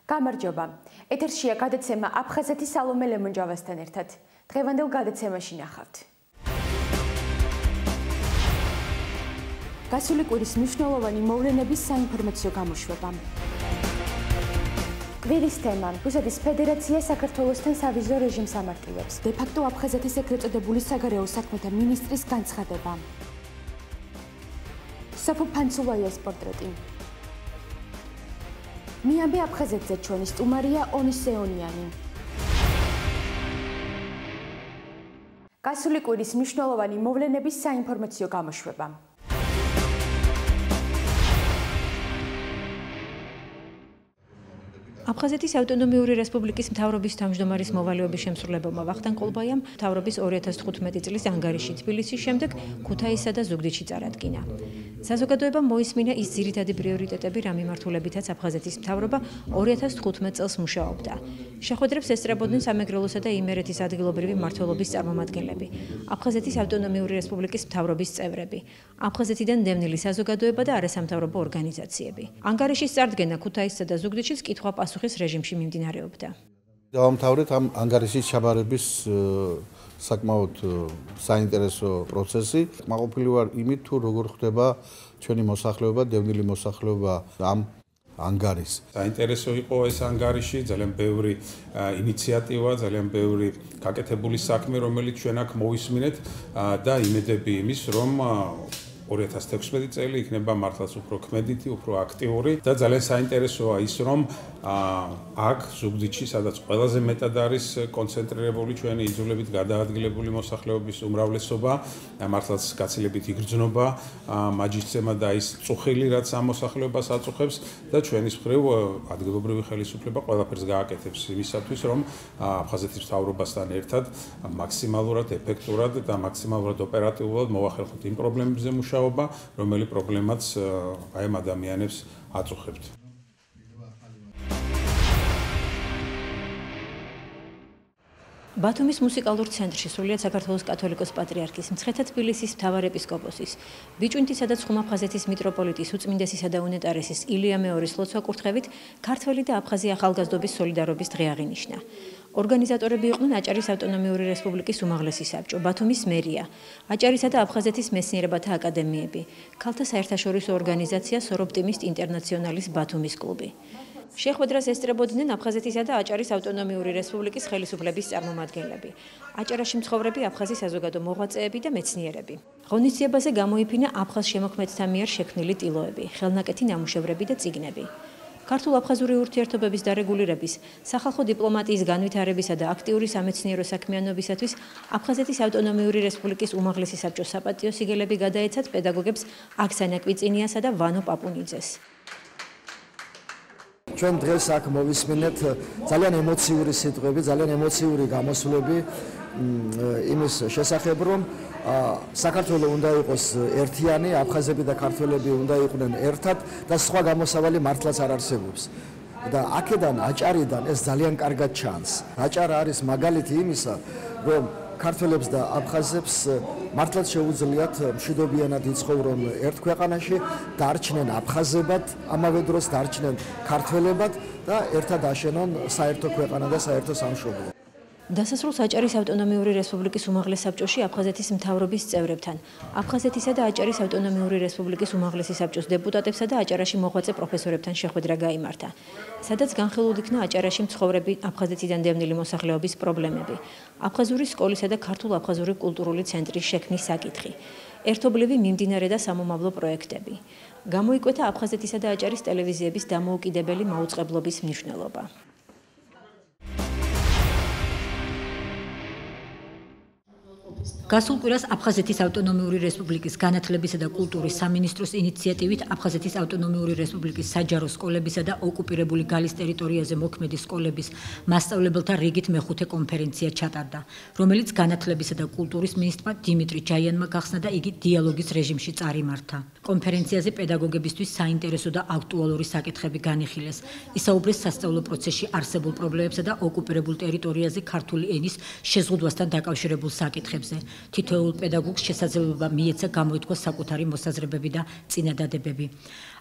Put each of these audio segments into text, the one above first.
გამარჯობა. ეთერშია გადაცემა აფხაზეთის სალომე ლემონჯავასთან ერთად. დღევანდელ გადაცემაში ნახავთ. გასული კვირის მნიშვნელოვანი მოვლენების საინფორმაციო გამოშვება. კვირის თემა: რუსეთის ფედერაცია საქართველოსთან სავიზო რეჟიმს ამარტივებს. დე-ფაქტო აფხაზეთის ეგრეთ წოდებული საგარეო საქმეთა მინისტრის განცხადება. საფო ფანცულაიას პორტრეტი. მიამბე აფხაზეთზე ჩვენი სტუმარია ონის სეონიანი. გასული კვირის მნიშვნელოვანი მოვლენების საინფორმაციო გამოშვება. აფხაზეთის ავტონომიური რესპუბლიკის მთავრობის თავმჯდომარის მოვალეობის შემსრულებელმა ვახტანგ ყოლბაიამ მთავრობის 2015 წლის ანგარიში თბილისის შემდეგ ქუთაისსა და ზუგდიდში წარადგინა. საზოგადოებამ მოისმინა ის ძირითადი პრიორიტეტები, რა მიმართულებითაც აფხაზეთის მთავრობა 2015 წელს მუშაობდა. შეხვედრებს ესწრებოდნენ სამეგრელოსა და იმერეთის ადგილობრივი მმართველობის წარმომადგენლები, აფხაზეთის ავტონომიური რესპუბლიკის მთავრობის წევრები, აფხაზეთიდან დევნილი საზოგადოება და არასამთავრობო ორგანიზაციები. ანგარიშის წარდგენა ქუთაისსა და ზუგდიდშიც კითხვა-პასუხის რეჟიმში მიმდინარეობდა. დავამთავრეთ ამ ანგარიშის ჩაბარების საკმაოდ საინტერესო პროცესი. მაყოფილი ვარ იმით, თუ როგორ ხდება ჩვენი მოსახლეობა, დევნილი მოსახლეობა ამ ანგარიშს. საინტერესო იყო ეს ანგარიში, ძალიან ბევრი ინიციატივა, ძალიან ბევრი გაკეთებული საქმე, რომელიც ჩვენ აქ მოვისმინეთ და იმედები იმის, რომ 2016 წელი იქნება მართლაც უფრო ქმედითი, უფრო აქტიური და ძალიან საინტერესოა ის, რომ აქ ზუგდიდში, სადაც ყველაზე მეტად არის კონცენტრირებული ჩვენი იძულებით გადაადგილებული მოსახლეობის უმრავლესობა, მართლაც გაცილებით იგრძნობა მაჯისცემა და ის წუხილი, რაც ამ მოსახლეობას აწუხებს და ჩვენი მხრივ ადგილობრივი ხელისუფლება ყველაფერს გააკეთებს იმისათვის, რომ აფხაზეთის მთავრობასთან ერთად მაქსიმალურად ეფექტურად და მაქსიმალურად ოპერატიულად მოვახერხოთ იმ პრობლემებზე მუშაობა, რომელი პრობლემაც აი ამ ადამიანებს აწუხებთ. ბათუმის მუსიკალურ ცენტრში სრულიად საქართველოს კათოლიკოს პატრიარქის, მცხეთა თბილისის მთავარეპისკოპოსის, ბიჭვინთისა და ცხუმაფხაზეთის მიტროპოლიტის უწმინდესისა და უნეტარესის ილია მეორის ლოცვა-კურთხევით ქართველი და აფხაზი ახალგაზრდობის სოლიდარობის დღე აღინიშნა. ორგანიზატორები იყვნენ აჭარის ავტონომიური რესპუბლიკის უმაღლესი საბჭო, ბათუმის მერია, აჭარისა და აფხაზეთის მეცნიერებათა აკადემიები, ქალთა საერთაშორისო ორგანიზაცია სოროპტიმისტ ინტერნაციონალის ბათუმის კლუბი. შეხვედრას ესწრებოდნენ აფხაზეთისა და აჭარის ავტონომიური რესპუბლიკის ხელისუფლების წარმომადგენლები, აჭარაში მცხოვრები აფხაზი საზოგადო მოღვაწეები და მეცნიერები. ღონისძიებაზე გამოიფინა აფხაზ შემოქმედთა მიერ შექმნილი ტილოები, ხელნაკეთი ნამუშევრები და წიგნები. ქართულ-აფხაზური ურთიერთობების დარეგულირების, სახალხო დიპლომატიის განვითარებისა და აქტიური სამეცნიერო საქმიანობისათვის აფხაზეთის ავტონომიური რესპუბლიკის უმაღლესი საბჭოს საპატიო სიგელები გადაეცათ პედაგოგებს აქსანა კვიცინიასა და ვანო პაპუნიძეს. ჩვენ დღეს აქ მოვისმინეთ ძალიან ემოციური სიტყვები, ძალიან ემოციური გამოსვლები იმის შესახებ, რომ საქართველო უნდა იყოს ერთიანი, აფხაზები და ქართველები უნდა იყვნენ ერთად და სხვა გამოსავალი მართლაც არ არსებობს. და აქედან აჭარიდან ეს ძალიან კარგად ჩანს. აჭარა არის მაგალითი იმისა, რომ ქართველებს და აფხაზებს მართლაც შეუძლიათ მშვიდობიანად იცხოვრონ ერთ ქვეყანაში, დარჩნენ აფხაზებად, ამავე დროს დარჩნენ ქართველებად და ერთად აშენონ საერთო ქვეყანა და საერთო სამშობლო. დასასრულს აჭარის ავტონომიური რესპუბლიკის უმაღლეს საბჭოში აფხაზეთის მთავრობის წევრებთან, აფხაზეთისა და აჭარის ავტონომიური რესპუბლიკის უმაღლესი საბჭოს დეპუტატებსა და აჭარაში მოღვაწე პროფესორებთან შეხვედრა გაიმართა, სადაც განხილულ იქნა აჭარაში მცხოვრები აფხაზეთიდან დევნილი მოსახლეობის პრობლემები, აფხაზური სკოლისა და ქართულ-აფხაზური კულტურული ცენტრის შექმნის საკითხი, ერთობლივი მიმდინარე და სამომავლო პროექტები. გამოიკვეთა აფხაზეთისა და აჭარის ტელევიზიების დამოუკიდებელი მაუწყებლობის მნიშვნელობა. გასულ კვირას აფხაზეთის ავტონომიური რესპუბლიკის განათლებისა და კულტურის სამინისტროს ინიციატივით აფხაზეთის ავტონომიური რესპუბლიკის საჯარო სკოლებისა და ოკუპირებული გალის ტერიტორიაზე მოქმედი სკოლების მასწავლებელთა რიგით მეხუთე კონფერენცია ჩატარდა, რომელიც განათლებისა და კულტურის მინისტრმა დიმიტრი ჯაიანმა გახსნა და იგი დიალოგის რეჟიმში წარიმართა. კონფერენციაზე პედაგოგებისთვის საინტერესო და აქტუალური საკითხები განიხილეს. ისაუბრეს სასწავლო პროცესში არსებულ პრობლემებსა და ოკუპირებულ ტერიტორიაზე ქართული ენის შეზღუდვასთან დაკავშირებულ საკითხებზე. თითოეულ პედაგოგს შესაძლებლობა მიეცა გამოითქვას საკუთარი მოსაზრებები და წინადადებები.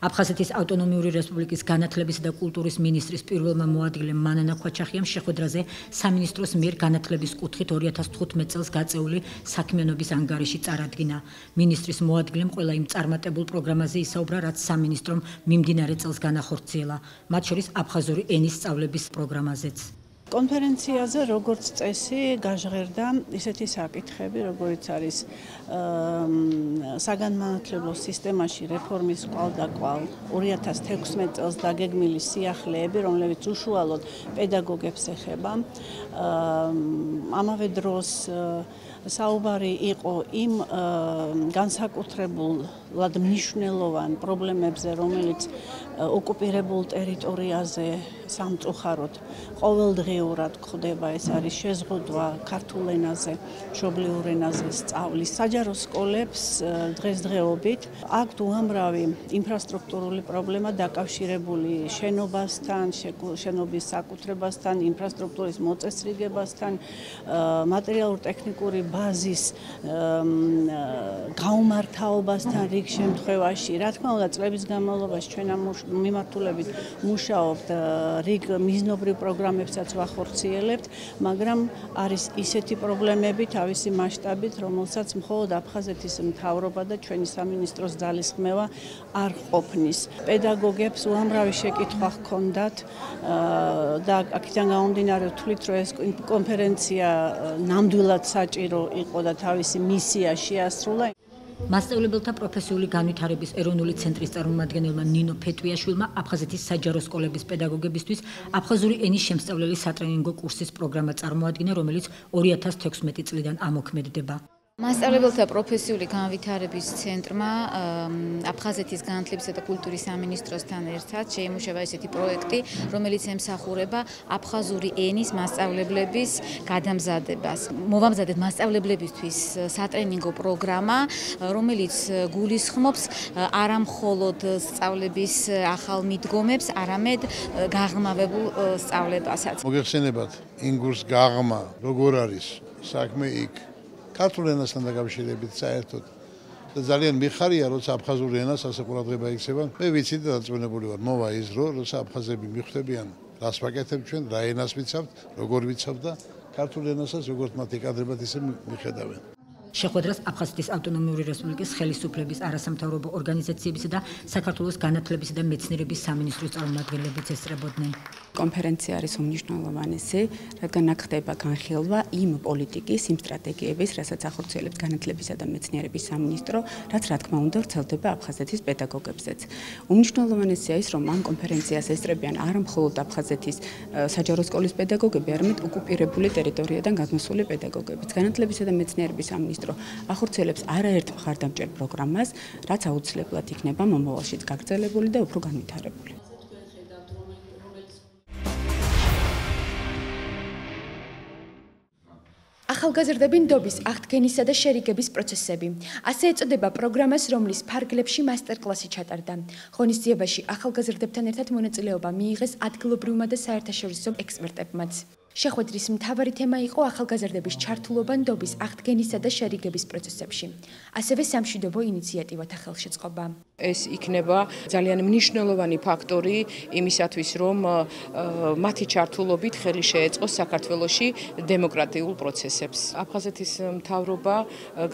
აფხაზეთის ავტონომიური რესპუბლიკის განათლებისა და კულტურის მინისტრის პირველმა მოადგილემ მანანა ქვაჩახიამ შეხვედრაზე სამინისტროს მიერ განათლების კუთხით 2015 წელს გაწეული საქმიანობის ანგარიში წარადგინა. მინისტრის მოადგილემ ყველა იმ წარმატებულ პროგრამაზე ისაუბრა, რაც სამინისტრომ მიმდინარე წელს განახორციელა, მათ შორის აფხაზური ენის სწავლების პროგრამაზეც. კონფერენციაზე როგორც წესი გაჟღერდა ისეთი საკითხები, როგორიც არის საგანმანათლებლო სისტემაში რეფორმის კვალდაკვალ 2016 წელს დაგეგმილი სიახლეები, რომლებიც უშუალოდ პედაგოგებს ეხება. ამავე დროს საუბარი იყო იმ განსაკუთრებულად მნიშვნელოვან პრობლემებზე, რომელიც ოკუპირებულ ტერიტორიაზე სამწუხაროდ ყოველდღიურად ხდება, ეს არის შეზღუდვა ქართულ ენაზე, მშობლიურ ენაზე სწავლის. საჯარო სკოლებს დღესდღეობით აქვთ უამრავი ინფრასტრუქტურული პრობლემა დაკავშირებული შენობასთან, შენობის საკუთრებასთან, ინფრასტრუქტურის მოწესრიგებასთან, მატერიალურ-ტექნიკური ბაზის გაუმართავობასთან რიგ შემთხვევაში. რა თქმა უნდა, წლების განმავლობაში ჩვენ ამ მიმართულებით მუშაობთ, რიგ მიზნობრივ პროგრამებსაც ვახორციელებთ, მაგრამ არის ისეთი პრობლემები თავისი მასშტაბით, რომელსაც მხოლოდ აფხაზეთის მთავრობა და ჩვენი სამინისტროს ძალისხმევა არ ყოფნის. პედაგოგებს უამრავი შეკითხვა ჰქონდათ და აქედან გამომდინარე ვთვლით, რომ ეს კონფერენცია ნამდვილად საჭირო იყო და თავისი მისია შეასრულა. მასწავლებელთა პროფესიული განვითარების ეროვნული ცენტრის წარმომადგენელმა ნინო ფეტვიაშვილმა აფხაზეთის საჯარო სკოლების პედაგოგებისთვის აფხაზური ენის შემსწავლელი სატრენინგო კურსის პროგრამა წარმოადგინა, რომელიც 2016 წლიდან ამოქმედდება. მასწავლებელთა პროფესიული განვითარების ცენტრმა აფხაზეთის განათლებისა და კულტურის სამინისტროსთან ერთად შეიმუშავა ესეთი პროექტი, რომელიც ემსახურება აფხაზური ენის მასწავლებლების გადამზადებას. მოვამზადეთ მასწავლებლებისთვის სატრენინგო პროგრამა, რომელიც გულისხმობს არა მხოლოდ სწავლების ახალ მიდგომებს, არამედ გაღრმავებულ სწავლებასაც. მოგეხსენებათ, იმ კურს გაღრმა როგორ არის საქმე იქ ქართულ ენასთან დაკავშირებით საერთოდ და ძალიან მიხარია, როცა აფხაზური ენას ასე ყურადღება იქცევა. მე ვიცი და დაწვენებული ვარ, მოვა ის დრო, როცა აფხაზები მიხვდებიან, რას ვაკეთებ ჩვენ, რა ენას ვიცავთ, როგორ ვიცავთ და ქართულ ენასაც როგორც მათ ეკადრებათ, ისე მიხედავენ. შეხვედრას აფხაზეთის ავტონომიური რესპუბლიკის ხელისუფლების, არასამთავრობო ორგანიზაციებისა და საქართველოს განათლებისა და მეცნიერების სამინისტროს წარმომადგენლებიც ესწრებოდნენ. კონფერენცია არის უმნიშვნელოვანესი, რადგან აქ ხდება განხილვა იმ პოლიტიკის, იმ სტრატეგიების, რასაც ახორციელებს განათლებისა და მეცნიერების სამინისტრო, რაც რა თქმა უნდა ვრცელდება აფხაზეთის პედაგოგებზეც. უმნიშვნელოვანესია ის, რომ ამ კონფერენციას ესწრებიან არა მხოლოდ აფხაზეთის საჯარო სკოლის პედაგოგები, არამედ ოკუპირებული ტერიტორიიდან გადმოსული პედაგოგებიც. განათლებისა და მეცნიერების სამინისტრო ახორციელებს არაერთ მხარდამჭერ პროგრამას, რაც აუცილებლად იქნება მომავალშიც გაგრძელებული და უფრო განვითარებული. ახალგაზრდები ნდობის აღდგენისა და შერიგების პროცესები. ასე ეწოდება პროგრამას, რომლის ფარგლებში მასტერკლასი ჩატარდა. ღონისძიებაში ახალგაზრდებთან ერთად მონაწილეობა მიიღეს ადგილობრივმა და საერთაშორისო ექსპერტებმაც. შეხვედრის მთავარი თემა იყო ახალგაზრდების ჩართულობა ნდობის აღდგენისა და შერიგების პროცესებში. ასევე სამშვიდობო ინიციატივათა ხელშეწყობა. ეს იქნება ძალიან მნიშვნელოვანი ფაქტორი იმისათვის, რომ მათი ჩართულობით ხელი შეეწყოს საქართველოში დემოკრატიულ პროცესებს. აფხაზეთის მთავრობა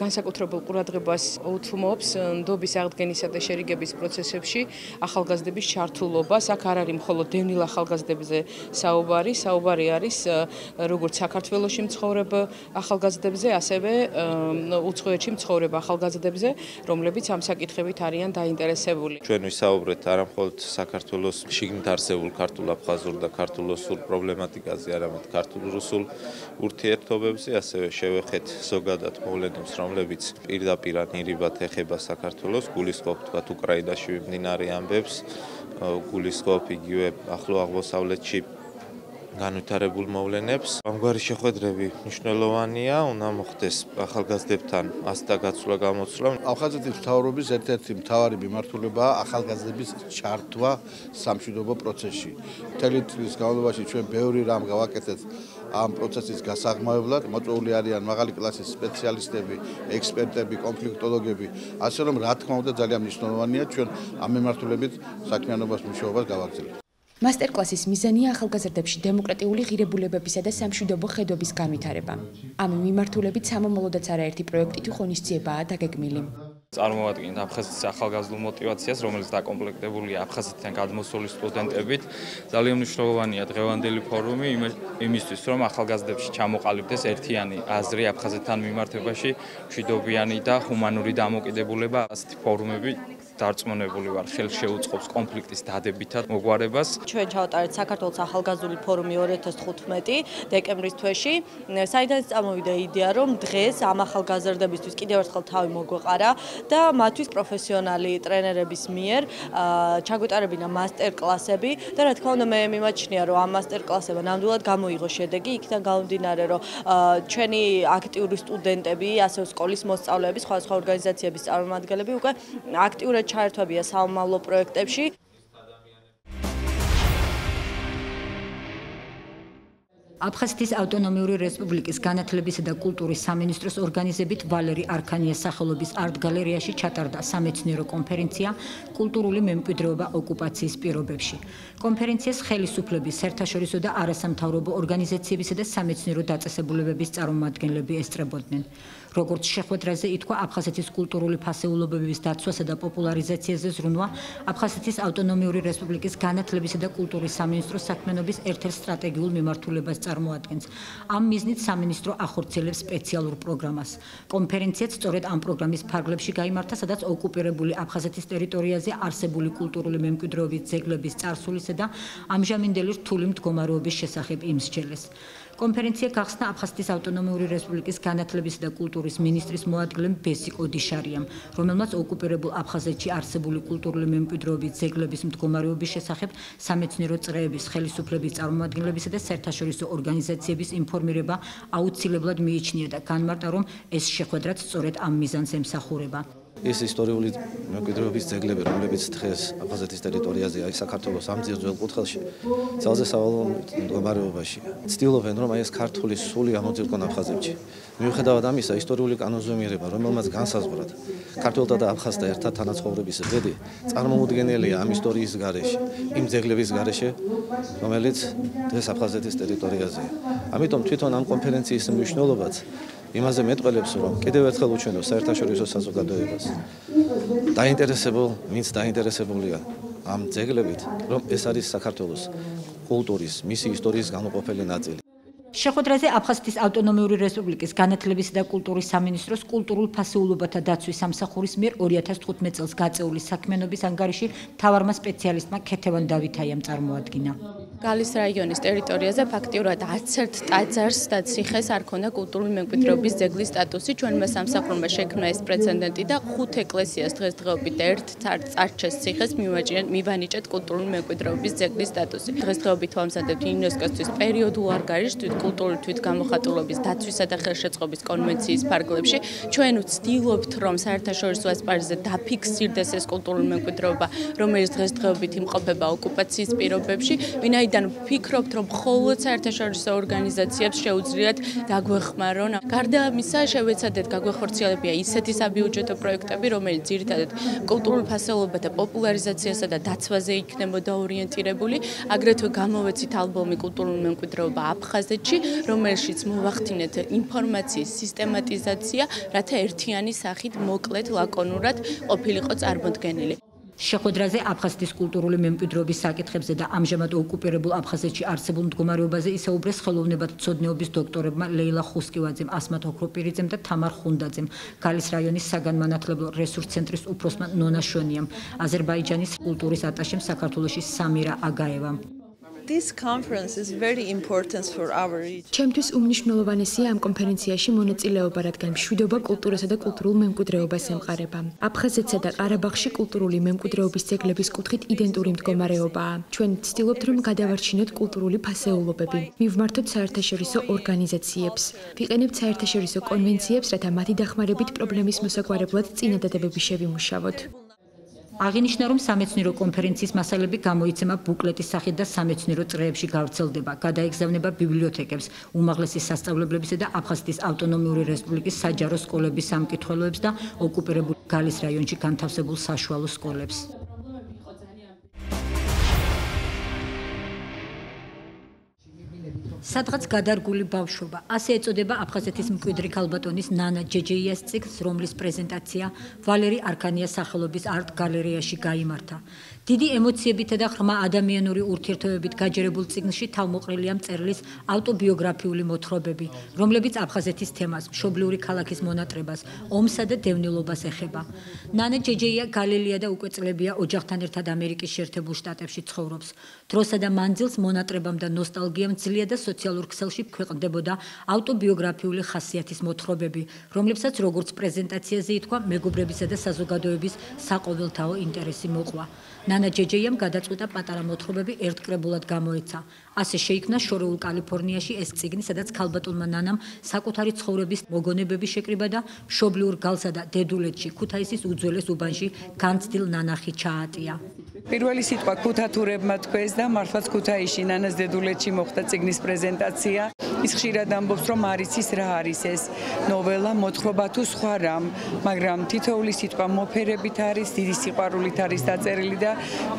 განსაკუთრებულ ყურადღებას უთმობს ნდობის აღდგენისა და შერიგების პროცესებში ახალგაზრდების ჩართულობას. აქ არ არის მხოლოდ დევნილ ახალგაზრდებზე საუბარი არის როგორც საქართველოში მცხოვრებ ახალგაზრდებზე, ასევე უცხოეთში მცხოვრებ ახალგაზრდებზე, რომლებიც ამ საკითხებით არიან დაინტერესებული. ჩვენ ვისაუბრეთ არა მხოლოდ საქართველოს შიგნით არსებულ ქართულ-აფხაზურ და ქართულ-ოსურ პრობლემატიკაზე, არამედ ქართულ-რუსულ ურთიერთობებზე, ასევე შევეხეთ ზოგადად მოვლენებს, რომლებიც პირდაპირ ნირიბად ეხება საქართველოს, გულისხმობ თქვათ უკრაინაში მიმდინარე ამბებს, გულისხმობ იგივე ახლო აღმოსავლეთში განვითარებულ მოვლენებს. ამგვარი შეხვედრები მნიშვნელოვანია, უნდა მოხდეს ახალგაზრდებთან ასთა გაცვლა გამოცვლა. აფხაზეთის მთავრობის ერთ-ერთი მთავარი მიმართულებაა ახალგაზრდების ჩართვა სამშვიდობო პროცესში. მთელი წლის განმავლობაში ჩვენ ბევრი რამ გავაკეთეთ ამ პროცესის გასაღმავებლად. მოწვეული არიან მაღალი კლასის სპეციალისტები, ექსპერტები, კონფლიქტოლოგები, ასე რომ რა თქმა უნდა ძალიან მნიშვნელოვანია ჩვენ ამ მიმართულებით საქმიანობას მუშაობას გავაგრძელებთ. მასტერკლასის მიზანია ახალგაზრდებში დემოკრატიული ღირებულებებისა და სამშვიდობო ხედვების განვითარება. ამ მიმართულებით სამომავლოდაც არაერთი პროექტი თუ ღონისძიებაა დაგეგმილი. წარმოვადგინეთ აფხაზეთის ახალგაზრდულ მოტივაციას, რომელიც დაკომპლექტებულია აფხაზეთიდან გადმოსული სტუდენტებით. ძალიან მნიშვნელოვანია დღევანდელი ფორუმი იმისთვის, რომ ახალგაზრდებში ჩამოყალიბდეს ერთიანი აზრი აფხაზეთთან მიმართებაში, მშვიდობიანი და ჰუმანური დამოკიდებულება. ასეთი ფორუმები დარწმუნებული ვარ, ხელს შეუწყობს კონფლიქტის დადებითად მოგვარებას. ჩვენ ჩავატარეთ საქართველოს ახალგაზრდული ფორუმი 2015 დეკემბრის თვეში, საიდანაც წამოვიდა იდეა, რომ დღეს ამ ახალგაზრდებისთვის კიდევ ერთხელ თავი მოგვეყარა და მათთვის პროფესიონალი ტრენერების მიერ ჩაგვეტარებინა მასტერკლასები და რა თქმა უნდა მე მიმაჩნია, რომ ამ მასტერკლასებმა ნამდვილად გამოიღო შედეგი, იქიდან გამომდინარე, რომ ჩვენი აქტიური სტუდენტები, ასევე სკოლის მოსწავლეები, სხვადასხვა ორგანიზაციების წარმომადგენლები უკვე აქტიურად ჩაერთვებია სამომავლო პროექტებში. აფხაზეთის ავტონომიური რესპუბლიკის განათლებისა და კულტურის სამინისტროს ორგანიზებით ვალერი არქანიას სახელობის არტ-გალერეაში ჩატარდა სამეცნიერო კონფერენცია კულტურული მემკვიდრეობა ოკუპაციის პირობებში. კონფერენციას ხელისუფლების, საერთაშორისო და არასამთავრობო ორგანიზაციებისა და სამეცნიერო დაწესებულებების წარმომადგენლები ესწრებოდნენ. როგორც შეხვედრაზე ითქვა, აფხაზეთის კულტურული ფასეულობების დაცვასა და პოპულარიზაციაზე ზრუნვა აფხაზეთის ავტონომიური რესპუბლიკის განათლებისა და კულტურის სამინისტროს საქმიანობის ერთ-ერთ სტრატეგიულ მიმართულებას წარმოადგენს. ამ მიზნით სამინისტრო ახორციელებს სპეციალურ პროგრამას. კონფერენციაც სწორედ ამ პროგრამის ფარგლებში გაიმართა, სადაც ოკუპირებული აფხაზეთის ტერიტორიაზე არსებული კულტურული მემკვიდრეობის ძეგლების წარსულისა და ამჟამინდელი რთული მდგომარეობის შესახებ იმსჯელეს. კონფერენცია გახსნა აფხაზეთის ავტონომიური რესპუბლიკის განათლებისა და კულტურის მინისტრის მოადგილემ ბესიკ ოდიშარიამ, რომელმაც ოკუპირებულ აფხაზეთში არსებული კულტურული მემკვიდრეობის ძეგლების მდგომარეობის შესახებ სამეცნიერო წრეების, ხელისუფლების წარმომადგენლებისა და საერთაშორისო ორგანიზაციების ინფორმირება აუცილებლად მიიჩნია და განმარტა, რომ ეს შეხვედრაც სწორედ ამ მიზანს ემსახურება. ეს ისტორიული მემკვიდრეობის ძეგლები, რომლებიც დღეს აფხაზეთის ტერიტორიაზე, აი საქართველოს ამ ძველ კუთხეში, ძალზე სავალალო მდგომარეობაშია. ცდილობენ, რომ აი ეს ქართული სული ამოძილონ აფხაზეთში. მიუხედავად ამისა, ისტორიული კანონზომიერება, რომელმაც განსაზღვრად ქართველთა და აფხაზთა ერთად თანაცხოვრების ბედი, წარმოუდგენელია ამ ისტორიის გარეშე, იმ ძეგლების გარეშე, რომელიც დღეს აფხაზეთის ტერიტორიაზეა. ამიტომ თვითონ ამ კონფერენციის მნიშვნელობაც იმაზე მეტყველებს, რომ კიდევ ერთხელ უჩვენოს საერთაშორისო საზოგადოებას. ვინც დაინტერესებულია ამ ძეგლებით, რომ ეს არის საქართველოს კულტურის, მისი ისტორიის განუყოფელი ნაწილი. შეხვედრაზე აფხაზეთის ავტონომიური რესპუბლიკის განათლებისა და კულტურის სამინისტროს კულტურულ ფასეულობათა დაცვის სამსახურის მიერ 2015 წელს გაწეული საქმიანობის ანგარიში მთავარმა სპეციალისტმა ქეთევან დავითაიამ წარმოადგინა. გალის რაიონის ტერიტორიაზე ფაქტიურად 11 ტაძარს და ციხეს არ ქონდა კულტურული მემკვიდრეობის ძეგლის სტატუსი. ჩვენმა სამსახურმა შექმნა ეს პრეცედენტი და 5 ეკლესიას დღესდღეობით და ერთ წარჩეს ციხეს მივანიჭეთ კულტურული მემკვიდრეობის ძეგლის სტატუსი. დღესდღეობით ვამზადებთ იუნესკოს პერიოდულ ანგარიშს კულტურული თვითგამოხატულობის დაცვისა და ხელშეწყობის კონვენციის ფარგლებში. ჩვენ ვცდილობთ, რომ საერთაშორისო ასპარეზზე დაფიქსირდეს ეს კულტურული მემკვიდრეობა, რომელიც დღესდღეობით იმყოფება ოკუპაციის პირობებში. ვინაიდან ვფიქრობთ, რომ მხოლოდ საერთაშორისო ორგანიზაციებს შეუძლიათ დაგვეხმარონ. გარდა ამისა, შევეცადეთ გაგვეხორციელებია ისეთი საბიუჯეტო პროექტები, რომელიც ძირითადად კულტურულ ფასეულობათა პოპულარიზაციასა და დაცვაზე იქნებოდა ორიენტირებული. აგრეთვე გამოვეცით ალბომი კულტურული მემკვიდრეობა აფხაზეთში, რომელშიც მოვახდინეთ ინფორმაციის სისტემატიზაცია, რათა ერთიანი სახით მოკლედ ლაკონურად ყოფილიყო წარმოდგენილი. შეხვედრაზე აფხაზეთის კულტურული მემკვიდრეობის საკითხებზე და ამჟამად ოკუპირებულ აფხაზეთში არსებულ მდგომარეობაზე ისაუბრეს ხელოვნებათმცოდნეობის დოქტორებმა ლეილა ხუსკივაძემ, ასმათ ოქროპირიძემ და თამარ ხუნდაძემ, გალის რაიონის საგანმანათლებლო რესურს ცენტრის უფროსმა ნონა შვენიამ, აზერბაიჯანის კულტურის ატაშემ საქართველოში სამირა აგაევამ. This conference is very important for our region. ჩემთვის უმნიშვნელოვანესია ამ კონფერენციაში მონაწილეობა, რადგან მშვიდობა კულტურასა და კულტურულ მემკვიდრეობას ემყარება. აფხაზეთსა და ყარაბაღში კულტურული მემკვიდრეობის ძეგლების კუთხით იდენტური მდგომარეობაა. ჩვენ ვცდილობთ, რომ გადავარჩინოთ კულტურული ფასეულობები, მივმართოთ საერთაშორისო ორგანიზაციებს, ვიყენებთ საერთაშორისო კონვენციებს, რათა მათი დახმარებით პრობლემის მოსაგვარებლად წინადადებები შევიმუშავოთ. აღინიშნა, რომ სამეცნიერო კონფერენციის მასალები გამოიცემა ბუკლეტის სახით და სამეცნიერო წრეებში გავრცელდება, გადაეგზავნება ბიბლიოთეკებს, უმაღლესი სასწავლებლებისა და აფხაზეთის ავტონომიური რესპუბლიკის საჯარო სკოლების სამკითხველოებს და ოკუპირებული გალის რაიონში განთავსებულ საშუალო სკოლებს. სადღაც გადარგული ბავშვობა. ასე ეწოდება აფხაზეთის მკვიდრი ქალბატონის ნანა ჯეჯეიას ციკლს, რომლის პრეზენტაცია ვალერი არქანიას სახელობის არტ გალერეაში გაიმართა. დიდი ემოციებითა და ღრმა ადამიანური ურთიერთობებით გაჯერებულ წიგნში თავმოყრილია მწერლის ავტობიოგრაფიული მოთხრობები, რომლებიც აფხაზეთის თემას, მშობლიური ქალაქის მონატრებას, ომსა და დევნილობას ეხება. ნანა ჯეჯეია გალილეა და უკვე წლებია ოჯახთან ერთად ამერიკის შეერთებულ შტატებში ცხოვრობს. დროსა და მანძილს მონატრებამ და ნოსტალგიამ ძლია და სოციალურ ქსელში ქვეყნდებოდა ავტობიოგრაფიული ხასიათის მოთხრობები, რომლებსაც როგორც პრეზენტაციაზე ითქვა, მეგობრებისა და საზოგადოების საყოველთაო ინტერესი მოყვა. ნანა ჯეჯეიამ გადაწყვიტა პატარა მოთხრობები ერთკრებულად გამოეცა. ასე შეიქმნა შორეულ კალიფორნიაში ეს წიგნი, სადაც ქალბატონმა ნანამ საკუთარი ცხოვრების მოგონებები შეკრიბა და მშობლიურ გალსა და დედულეთში, ქუთაისის უძველეს უბანში განცდილ ნანახი ჩაატია. პირველი სიტყვა ქუთათურებმა თქვეს და მართლაც ქუთაისში ნანას დედულეთში მოხდა წიგნის პრეზენტაცია. ის ხშირად ამბობს, რომ არ იცის რა არის ეს ნოველა, მოთხრობა თუ სხვა რამ, მაგრამ თითოეული სიტყვა მოფერებით არის, დიდი სიყვარულით არის დაწერილი და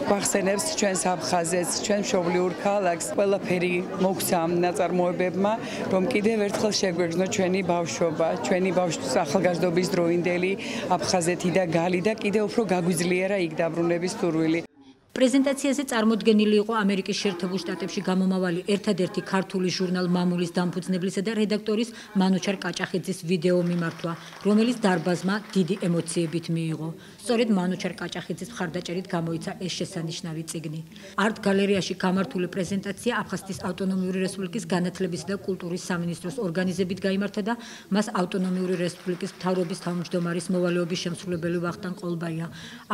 გვახსენებს ჩვენს აფხაზეთს, ჩვენ მშობლიურ ქალაქს. ყველაფერი მოგვცა ამ ნაწარმოებებმა, რომ კიდევ ერთხელ შეგვეგრძნო ჩვენი ბავშვობა, ჩვენი ახალგაზრდობის დროინდელი აფხაზეთი და გალი და კიდევ უფრო გაგვიძლიერა იქ დაბრუნების სურვილი. პრეზენტაციაზე წარმოდგენილი იყო ამერიკის შეერთებულ შტატებში გამომავალი ერთადერთი ქართული ჟურნალ მამულის დამფუძნებლისა და რედაქტორის მანუჩარ კაჭახიძის ვიდეო მიმართვა, რომელიც დარბაზმა დიდი ემოციებით მიიღო. სწორედ მანუჩარ კაჭახიძის მხარდაჭერით გამოიცა ეს შესანიშნავი წიგნი. არტ გალერეაში გამართული პრეზენტაცია აფხაზეთის ავტონომიური რესპუბლიკის განათლებისა და კულტურის სამინისტროს ორგანიზებით გაიმართა და მას ავტონომიური რესპუბლიკის მთავრობის თავმჯდომარის მოვალეობის შემსრულებელი ვახტანგ ყოლბაია,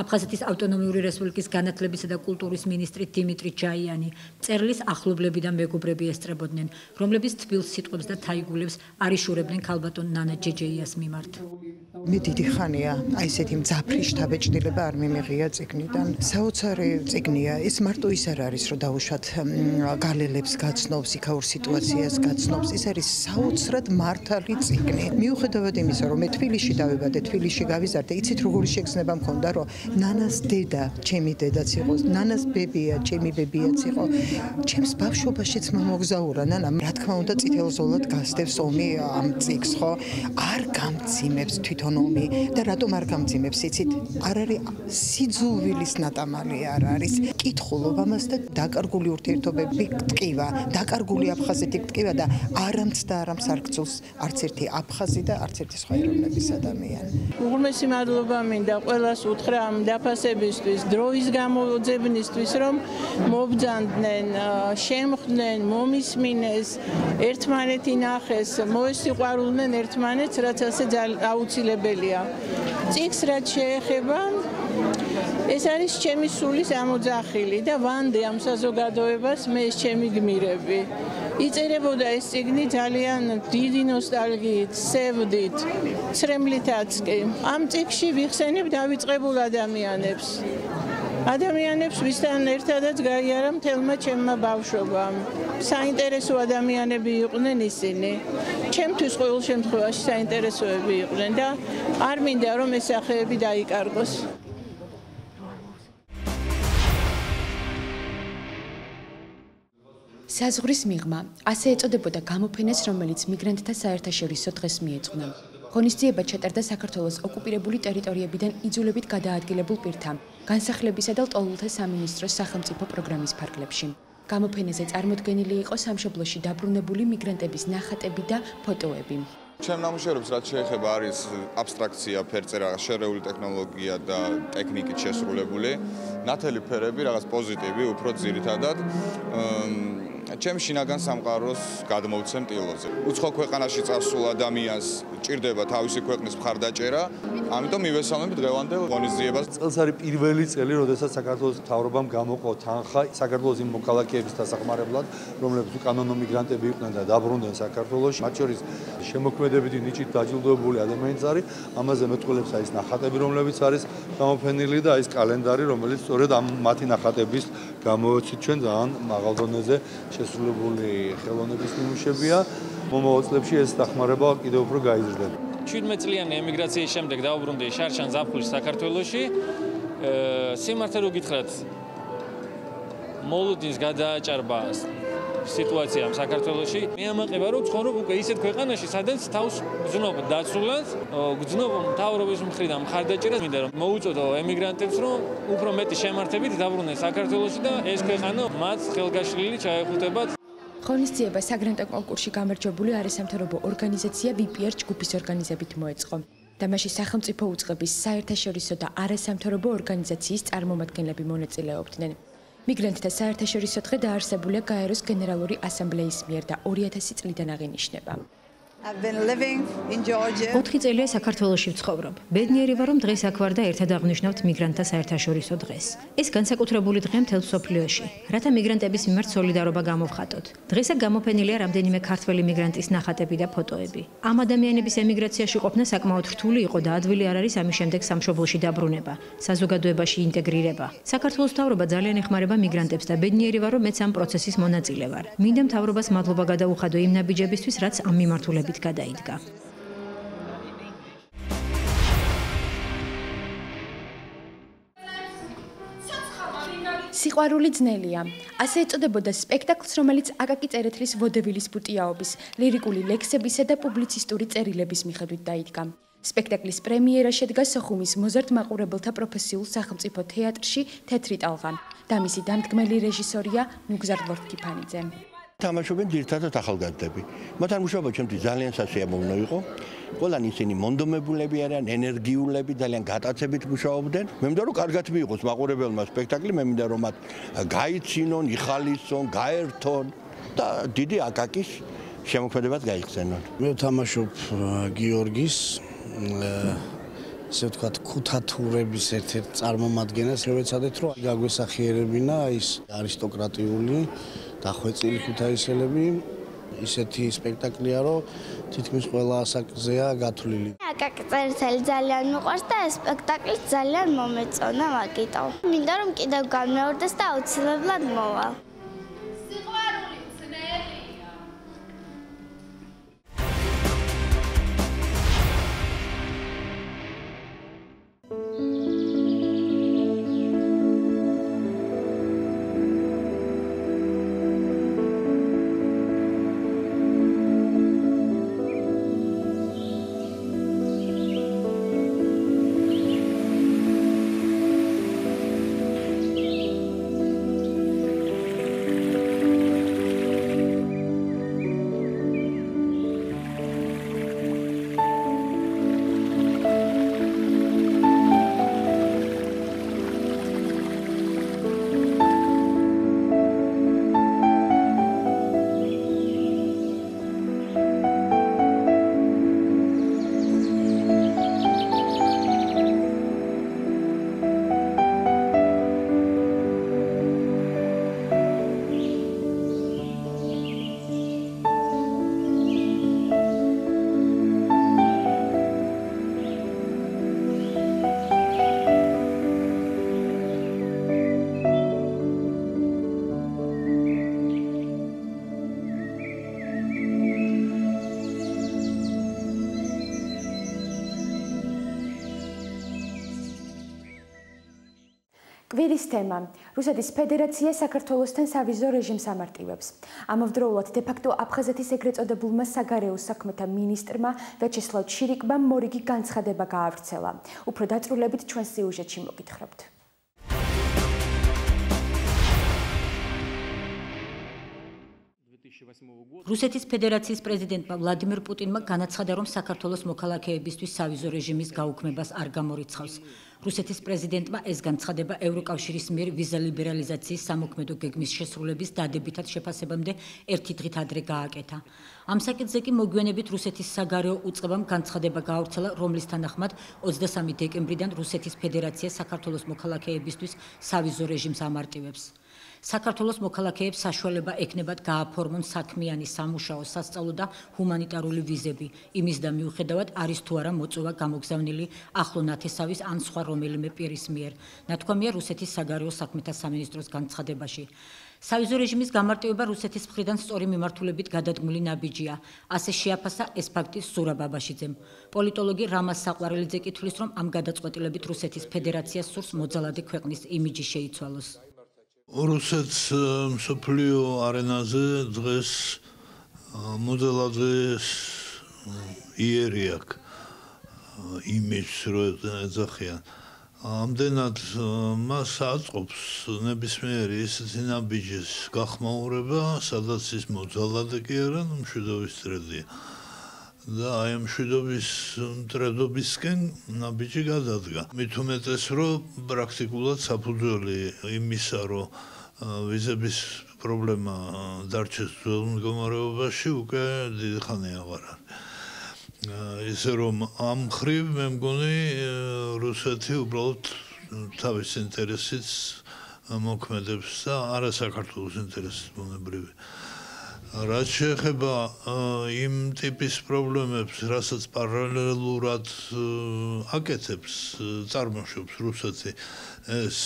აფხაზეთის ავტონომიური რესპუბლიკის განათლებისა და კულტურის მინისტრი დიმიტრი ჯაიანი, მწერლის ახლობლები და მეგობრები ესწრებოდნენ, რომლებიც თბილ სიტყვებს და თაიგულებს არიშურებდნენ ქალბატონ ნანა ჯეჯეიას მიმართ. მე დიდი ხანია აი ესეთი მძაფრი შთაბეჭდილება არ მიმიღია წიგნიდან. საოცარი წიგნია. ეს მარტო ის არ არის, რომ დაუშვათ გალელებს გაცნობს, იქაურ სიტუაციას გაცნობს. ეს არის საოცრად მართალი წიგნი. მიუხედავად იმისა, რომ მე თბილისში დავიბადე, თბილისში გავიზარდე, იცით როგორი შეგრძნება მქონდა, რომ ნანას დედა, ჩემი დედაც იყო, ნანას ბებია, ჩემი ბებიაც იყო. ჩემს ბავშვობაშიც მომგზაურა ნანა, რა თქმა უნდა, წითელ ზოლად გასდევს ომი ამ წიგს, ხო? არ გამძიმებს თვითონ ომი და რატომ არ გამძიმებს, იცით? არ არის სიძულვილის ნატამალი არ არის. კითხულობ ამას და დაკარგული ურთიერთობები გტკივა, დაკარგული აფხაზეთი გტკივა და არამცდა არამს არ გწევს არც ერთი აფხაზი და არც ერთი სხვა ეროვნების ადამიანი. უღრმესი მადლობა მინდა ყველას უთხრა ამ დაფასებისთვის, დროის გამოძებნისთვის, რომ მობძანდნენ, შემხვდნენ, მომისმინეს, ერთმანეთი ნახეს, მოესიყვარულნენ ერთმანეთს, რაც ასე აუცილებელია. წიგნს რაც შეეხება, ეს არის ჩემი სულის ამოძახილი და ვანდე ამ საზოგადოებას მე ეს ჩემი გმირები. იწერებოდა ეს წიგნი ძალიან დიდი ნოსტალგიით, სევდით, ცრემლითაც კი. ამ წიგნში ვიხსენებ დავიწყებულ ადამიანებს. ადამიანებს, ვისთან ერთადაც გაიარა მთელმა ჩემმა ბავშვობამ. საინტერესო ადამიანები იყვნენ ისინი. ჩემთვის ყოველ შემთხვევაში საინტერესოები იყვნენ და არ მინდა რომ ეს სახეები დაიკარგოს. საზღვრის მიღმა ასე ეწოდებოდა გამოფენას, რომელიც მიგრანტთა საერთაშორისო დღეს მიეძღვნა. ღონისძიება ჩატარდა საქართველოს ოკუპირებული ტერიტორიებიდან იძულებით გადაადგილებულ პირთა განსახლებისა და ლტოლვილთა სამინისტროს სახელმწიფო პროგრამის ფარგლებში. გამოფენაზე წარმოდგენილი იყო სამშობლოში დაბრუნებული მიგრანტების ნახატები და ფოტოები. ჩემ ნამუშევრებს რაც შეეხება არის აბსტრაქცია, ფერწერა, შერეული ტექნოლოგია და ტექნიკით შესრულებული. ნათელი ფერები, რაღაც პოზიტივი, უფრო ძირითადად. ჩემ შინაგან სამყაროს გადმოვცემ ტილოზე. უცხო ქვეყანაში წასულ ადამიანს ჭირდება თავისი ქვეყნის მხარდაჭერა, ამიტომ მივესალმებ დღევანდელ ღონისძიებას. წელს არის პირველი წელი, როდესაც საქართველოს მთავრობამ გამოყო თანხა საქართველოს იმ მოქალაქეების დასახმარებლად, რომლებიც უკანონო მიგრანტები იყვნენ და დაბრუნდნენ საქართველოში. მათ შორის შემოქმედებითი ნიჭით დაჯილდოებული ადამიანიც არის, ამაზე მეტყველებს არის ნახატები, რომლებიც არის გამოფენილი და ის კალენდარი, რომელიც სწორედ ამ მათი ნახატების გამოვაცით ჩვენ ძალიან მაღალ დონეზე შესრულებული ხელოვნების ნიმუშებია. მომავალ წლებში ეს დახმარება კიდევ უფრო გაიზრდება. 17 წლიანი ემიგრაციის შემდეგ დაუბრუნდი შარშან ზაფხულში საქართველოში. სიმართლე რო გითხრათ, მოლოდინს გადააჭარბა სიტუაციამ საქართველოში. მე ამაყება რომ ცხოვრობ უკვე ისეთ ქვეყანაში, სადაც თავს გძნობ დაცულას, გძნობ მთავრობის მხრიდან მხარდაჭერას, მინდა რომ მოუწოდო ემიგრანტებს, რომ უფრო მეტი შემართებით დაბრუნდნენ საქართველოში და ეს ქვეყანა მათ ხელგაშლილი ჩაეხუტებათ. ღონისძიება საგრანტო კონკურსში გამარჯვებული არასამთავრობო ორგანიზაცია VPR ჯგუფის ორგანიზებით მოეწყო. და მასში სახელმწიფო უწყების, საერთაშორისო და არასამთავრობო ორგანიზაციის წარმომადგენლები მონაწილეობდნენ. მიგრანტთა საერთაშორისო დღე დაარსებულია გაეროს გენერალური ასამბლეის მიერ და 2000 წლიდან აღინიშნება. 4 წელია საქართველოში ვცხოვრობ. ბედნიერი ვარ, რომ დღეს აქ ვარ და ერთად აღვნიშნავთ მიგრანტთა საერთაშორისო დღეს. ეს განსაკუთრებული დღეა მთელ მსოფლიოში, რათა მიგრანტების მიმართ სოლიდარობა გამოვხატოთ. დღეს აქ გამოფენილია რამდენიმე ქართველი მიგრანტის ნახატები და ფოტოები. ამ ადამიანების ემიგრაციაში ყოფნა საკმაოდ რთული იყო და ადვილი არ არის ამის შემდეგ სამშობლოში დაბრუნება, საზოგადოებაში ინტეგრირება. საქართველოს მთავრობა ძალიან ეხმარება მიგრანტებს და ბედნიერი ვარ, რომ მეც ამ პროცესის მონაწილე ვარ. მინდა მთავრობას მადლობა გადაუხადო იმ ნაბიჯებისთვის, რაც ამ მიმართულებით გადაიდგა. სიყვარული ძნელია. ასე ეწოდებოდა სპექტაკლს, რომელიც აკაკი წერეთლის ვოდევილის ბუტიაობის, ლირიკული ლექსებისა და პუბლიცისტური წერილების მიხედვით დაიდგა. სპექტაკლის პრემიერა შედგა სოხუმის მოზარდ მაყურებელთა პროფესიულ სახელმწიფო თეატრში თეთრი ტალღა და მისი დამდგმელი რეჟისორია ნუგზარ ლორთქიფანიძე. თამაშობენ ძირითადად ახალგაზრდები. მათთან მუშაობა ჩემთვის ძალიან სასიამოვნო იყო. ყველანი ისინი მონდომებულები არიან, ენერგიულები, ძალიან გატაცებით მუშაობდნენ. მე მინდა რომ კარგად მიიღოს მაყურებელმა სპექტაკლი, მე მინდა რომ მათ გაიცინონ, იხალისონ, გაერთონ და დიდი აკაკის შემოქმედებას გაიხსენონ. მე ვთამაშობ გიორგის ესე ვთქვათ ქუთათურების ერთ-ერთ წარმომადგენელს. შევეცადეთ რომ გაგვესახიერებინა ის არისტოკრატიული დახვეწილი ქუთაისელები. ისეთი სპექტაკლია, რომ თითქმის ყველა ასაკზეა გათვლილი. აკაკი წერეთელი ძალიან მიყვარს და ეს სპექტაკლი ძალიან მომეწონა მაგიტომ. მინდა რომ კიდევ განმეორდეს და აუცილებლად მოვალ. კვირის თემა რუსეთის ფედერაცია საქართველოსთან სავიზო რეჟიმს ამარტივებს. ამავდროულად დე-ფაქტო აფხაზეთის ეგრეთ წოდებულმა საგარეო საქმეთა მინისტრმა ვიაჩესლავ ჩირიკბამ მორიგი განცხადება გაავრცელა. უფრო დაწვრილებით ჩვენს სიუჟეტში მოგითხრობთ. რუსეთის ფედერაციის პრეზიდენტმა ვლადიმირ პუტინმა განაცხადა, რომ საქართველოს მოქალაქეებისთვის სავიზო რეჟიმის გაუქმებას არ გამორიცხავს. რუსეთის პრეზიდენტმა ეს განცხადება ევროკავშირის მიერ ვიზა ლიბერალიზაციის სამოქმედო გეგმის შესრულების დადებითად შეფასებამდე ერთი დღით ადრე გააკეთა. ამ საკითხზე კი მოგვიანებით რუსეთის საგარეო უწყებამ განცხადება გაავრცელა, რომლის თანახმად 23 დეკემბრიდან რუსეთის ფედერაცია საქართველოს მოქალაქეებისთვის სავიზო რეჟიმს ამარტივებს. საქართველოს მოქალაქეებს საშუალება ექნებათ გააფორმონ საქმიანი, სამუშაო, სასწავლო და ჰუმანიტარული ვიზები, იმის და მიუხედავად არის თუ არა მოწვევა გამოგზავნილი ახლო ნათესავის ან სხვა რომელიმე პირის მიერ, ნათქვამია რუსეთის საგარეო საქმეთა სამინისტროს განცხადებაში. სავიზო რეჟიმის გამარტივება რუსეთის მხრიდან სწორი მიმართულებით გადადგმული ნაბიჯია, ასე შეაფასა ეს ფაქტი სურა ბაბაშიძემ. პოლიტოლოგი რამაზ საყვარელიძე კითხვის, რომ ამ გადაწყვეტილებით რუსეთის ფედერაციას სურს მოძალადი ქვეყნის იმიჯი შეიცვალოს. რუსეთს მსოფლიო არენაზე დღეს მოძალადეს იერი აქვს იმიჯს რო ეძახიან. ამდენად მას აწყობს ნებისმიერი ისეთი ნაბიჯის გახმაურება, სადაც ის მოძალადე კი არა, მშვიდობის წრედია. და აი ამ მშვიდობის წრედობისკენ ნაბიჯი გადადგა. მით უმეტეს, რომ პრაქტიკულად საფუძველი იმისა, რომ ვიზების პრობლემა დარჩეს ძველ მდგომარეობაში, უკვე დიდი ხანი აღარ არის. ისე რომ ამ მხრივ მე მგონი რუსეთი უბრალოდ თავის ინტერესით მოქმედებს და არა საქართველოს ინტერესით ბუნებრივი. რაც შეეხება იმ ტიპის პრობლემებს, რასაც პარალელურად აკეთებს, წარმოშობს რუსეთი, ეს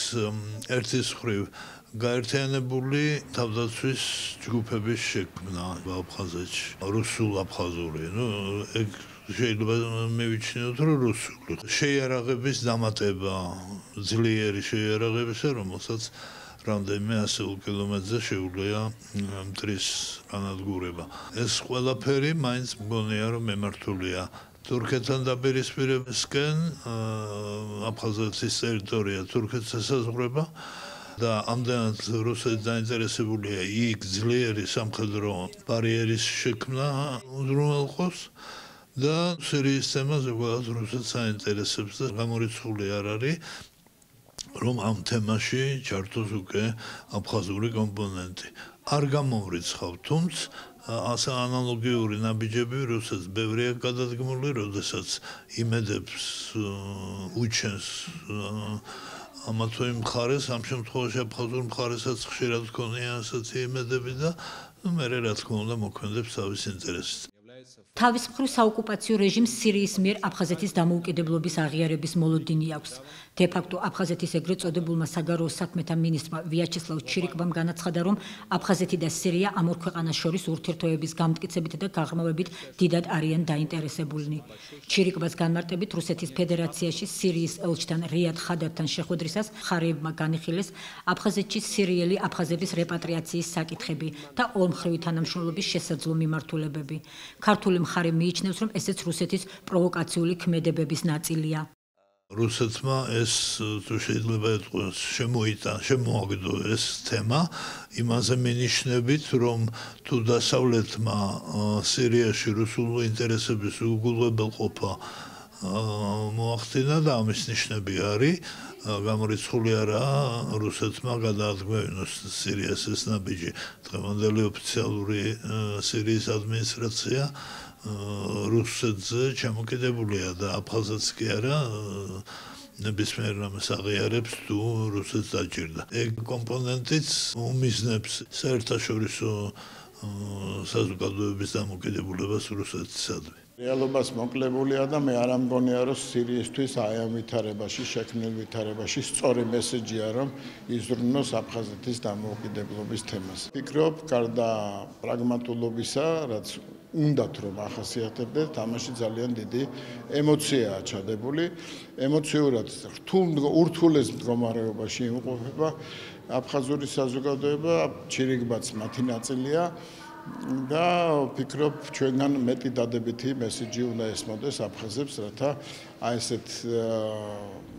ერთის მხრივ გაერთიანებული თავდაცვის ჯგუფების შექმნა აფხაზეთში, რუსულ-აფხაზური, ეგ შეიძლება მივიჩნიოთ, რომ რუსული. შეიარაღების დამატება, ძლიერი შეიარაღებისა, რომელსაც რამდენიმე ასეულ კილომეტრზე შეუძლია მტრის განადგურება. ეს ყველაფერი მაინც მგონია, რომ მემართულია თურქეთთან დაპირისპირებისკენ, აფხაზეთის ტერიტორია თურქეთს ესაზღვრება და ამდენად რუსეთი დაინტერესებულია იქ ძლიერი სამხედრო ბარიერის შექმნა უზრუნველყოს და სირიის თემაზე ყველას რუსეთს აინტერესებს და გამორიცხული არ არის, რომ ამ თემაში ჩართოს უკვე აფხაზური კომპონენტი. არ გამოვრიცხავ, თუმცა ასე ანალოგიური ნაბიჯები რუსეთს ბევრია გადადგმული, როდესაც იმედებს უჩენს ამა თუ იმ მხარეს, ამ შემთხვევაში აფხაზურ მხარესაც ხშირად ჰქონია ასეთი იმედები და მე რა თქმა უნდა მოქმედებს თავის ინტერესით. თავის მხრივ საოკუპაციო რეჟიმს სირიის მიერ აფხაზეთის დამოუკიდებლობის აღიარების მოლოდინი აქვს. De facto აფხაზეთის ეგრეთ წოდებულმა საგარეო საქმეთა მინისტრმა ვიაჩესლავ ჩირიკბამ განაცხადა, რომ აფხაზეთი და სირია ამ ორ ქვეყანას შორის ურთიერთობების გამტკიცებით და გაღრმავებით დიდად არიან დაინტერესებულნი. ჩირიკბას განმარტებით რუსეთის ფედერაციაში სირიის ელჩთან რიად ხადართან შეხვედრისას მხარეებმა განიხილეს აფხაზეთში სირიელი აფხაზების რეპატრიაციის საკითხები და ორმხრივი თანამშრომლობის შესაძლო მიმართულებები. ქართული მხარე მიიჩნევს, რომ ესეც რუსეთის პროვოკაციული ქმედებების ნაწილია. რუსეთმა ეს თუ შეიძლება ეთქვას შემოაგდო ეს თემა იმაზე მინიშნებით, რომ თუ დასავლეთმა სირიაში რუსულ ინტერესების უგულებელყოფა მოახდინა და ამის ნიშნები არის, გამორიცხული არაა რუსეთმა გადაადგმევინოს სირიას ეს ნაბიჯი. დღევანდელი ოფიციალური სირიის ადმინისტრაცია რუსეთზე ჩამოკიდებულია და აფხაზეთს კი არა ნებისმიერ რამეს აღიარებს თუ რუსეთს დაჭირდა. ეგ კომპონენტიც უმიზნებს საერთაშორისო საზოგადოების დამოკიდებულებას რუსეთისადმი. რეალობას მოკლებულია და მე არ ამგონია, რომ სირიისთვის აი ამ ვითარებაში, შექმნილ ვითარებაში სწორი მესეჯია, რომ იზრუნოს აფხაზეთის დამოუკიდებლობის თემას. ვფიქრობ, გარდა პრაგმატულობისა, რაც უნდათ რომ ახასიათებდეს, თამაში ძალიან დიდი ემოციაა ჩადებული. ემოციურად ურთულეს მდგომარეობაში იმყოფება აფხაზური საზოგადოება, ჩირიკბაც მათი ნაწილია. და ვფიქრობ, ჩვენგან მეტი დადებითი მესიჯი უნდა ესმოდეს აფხაზებს, რათა აი ესეთ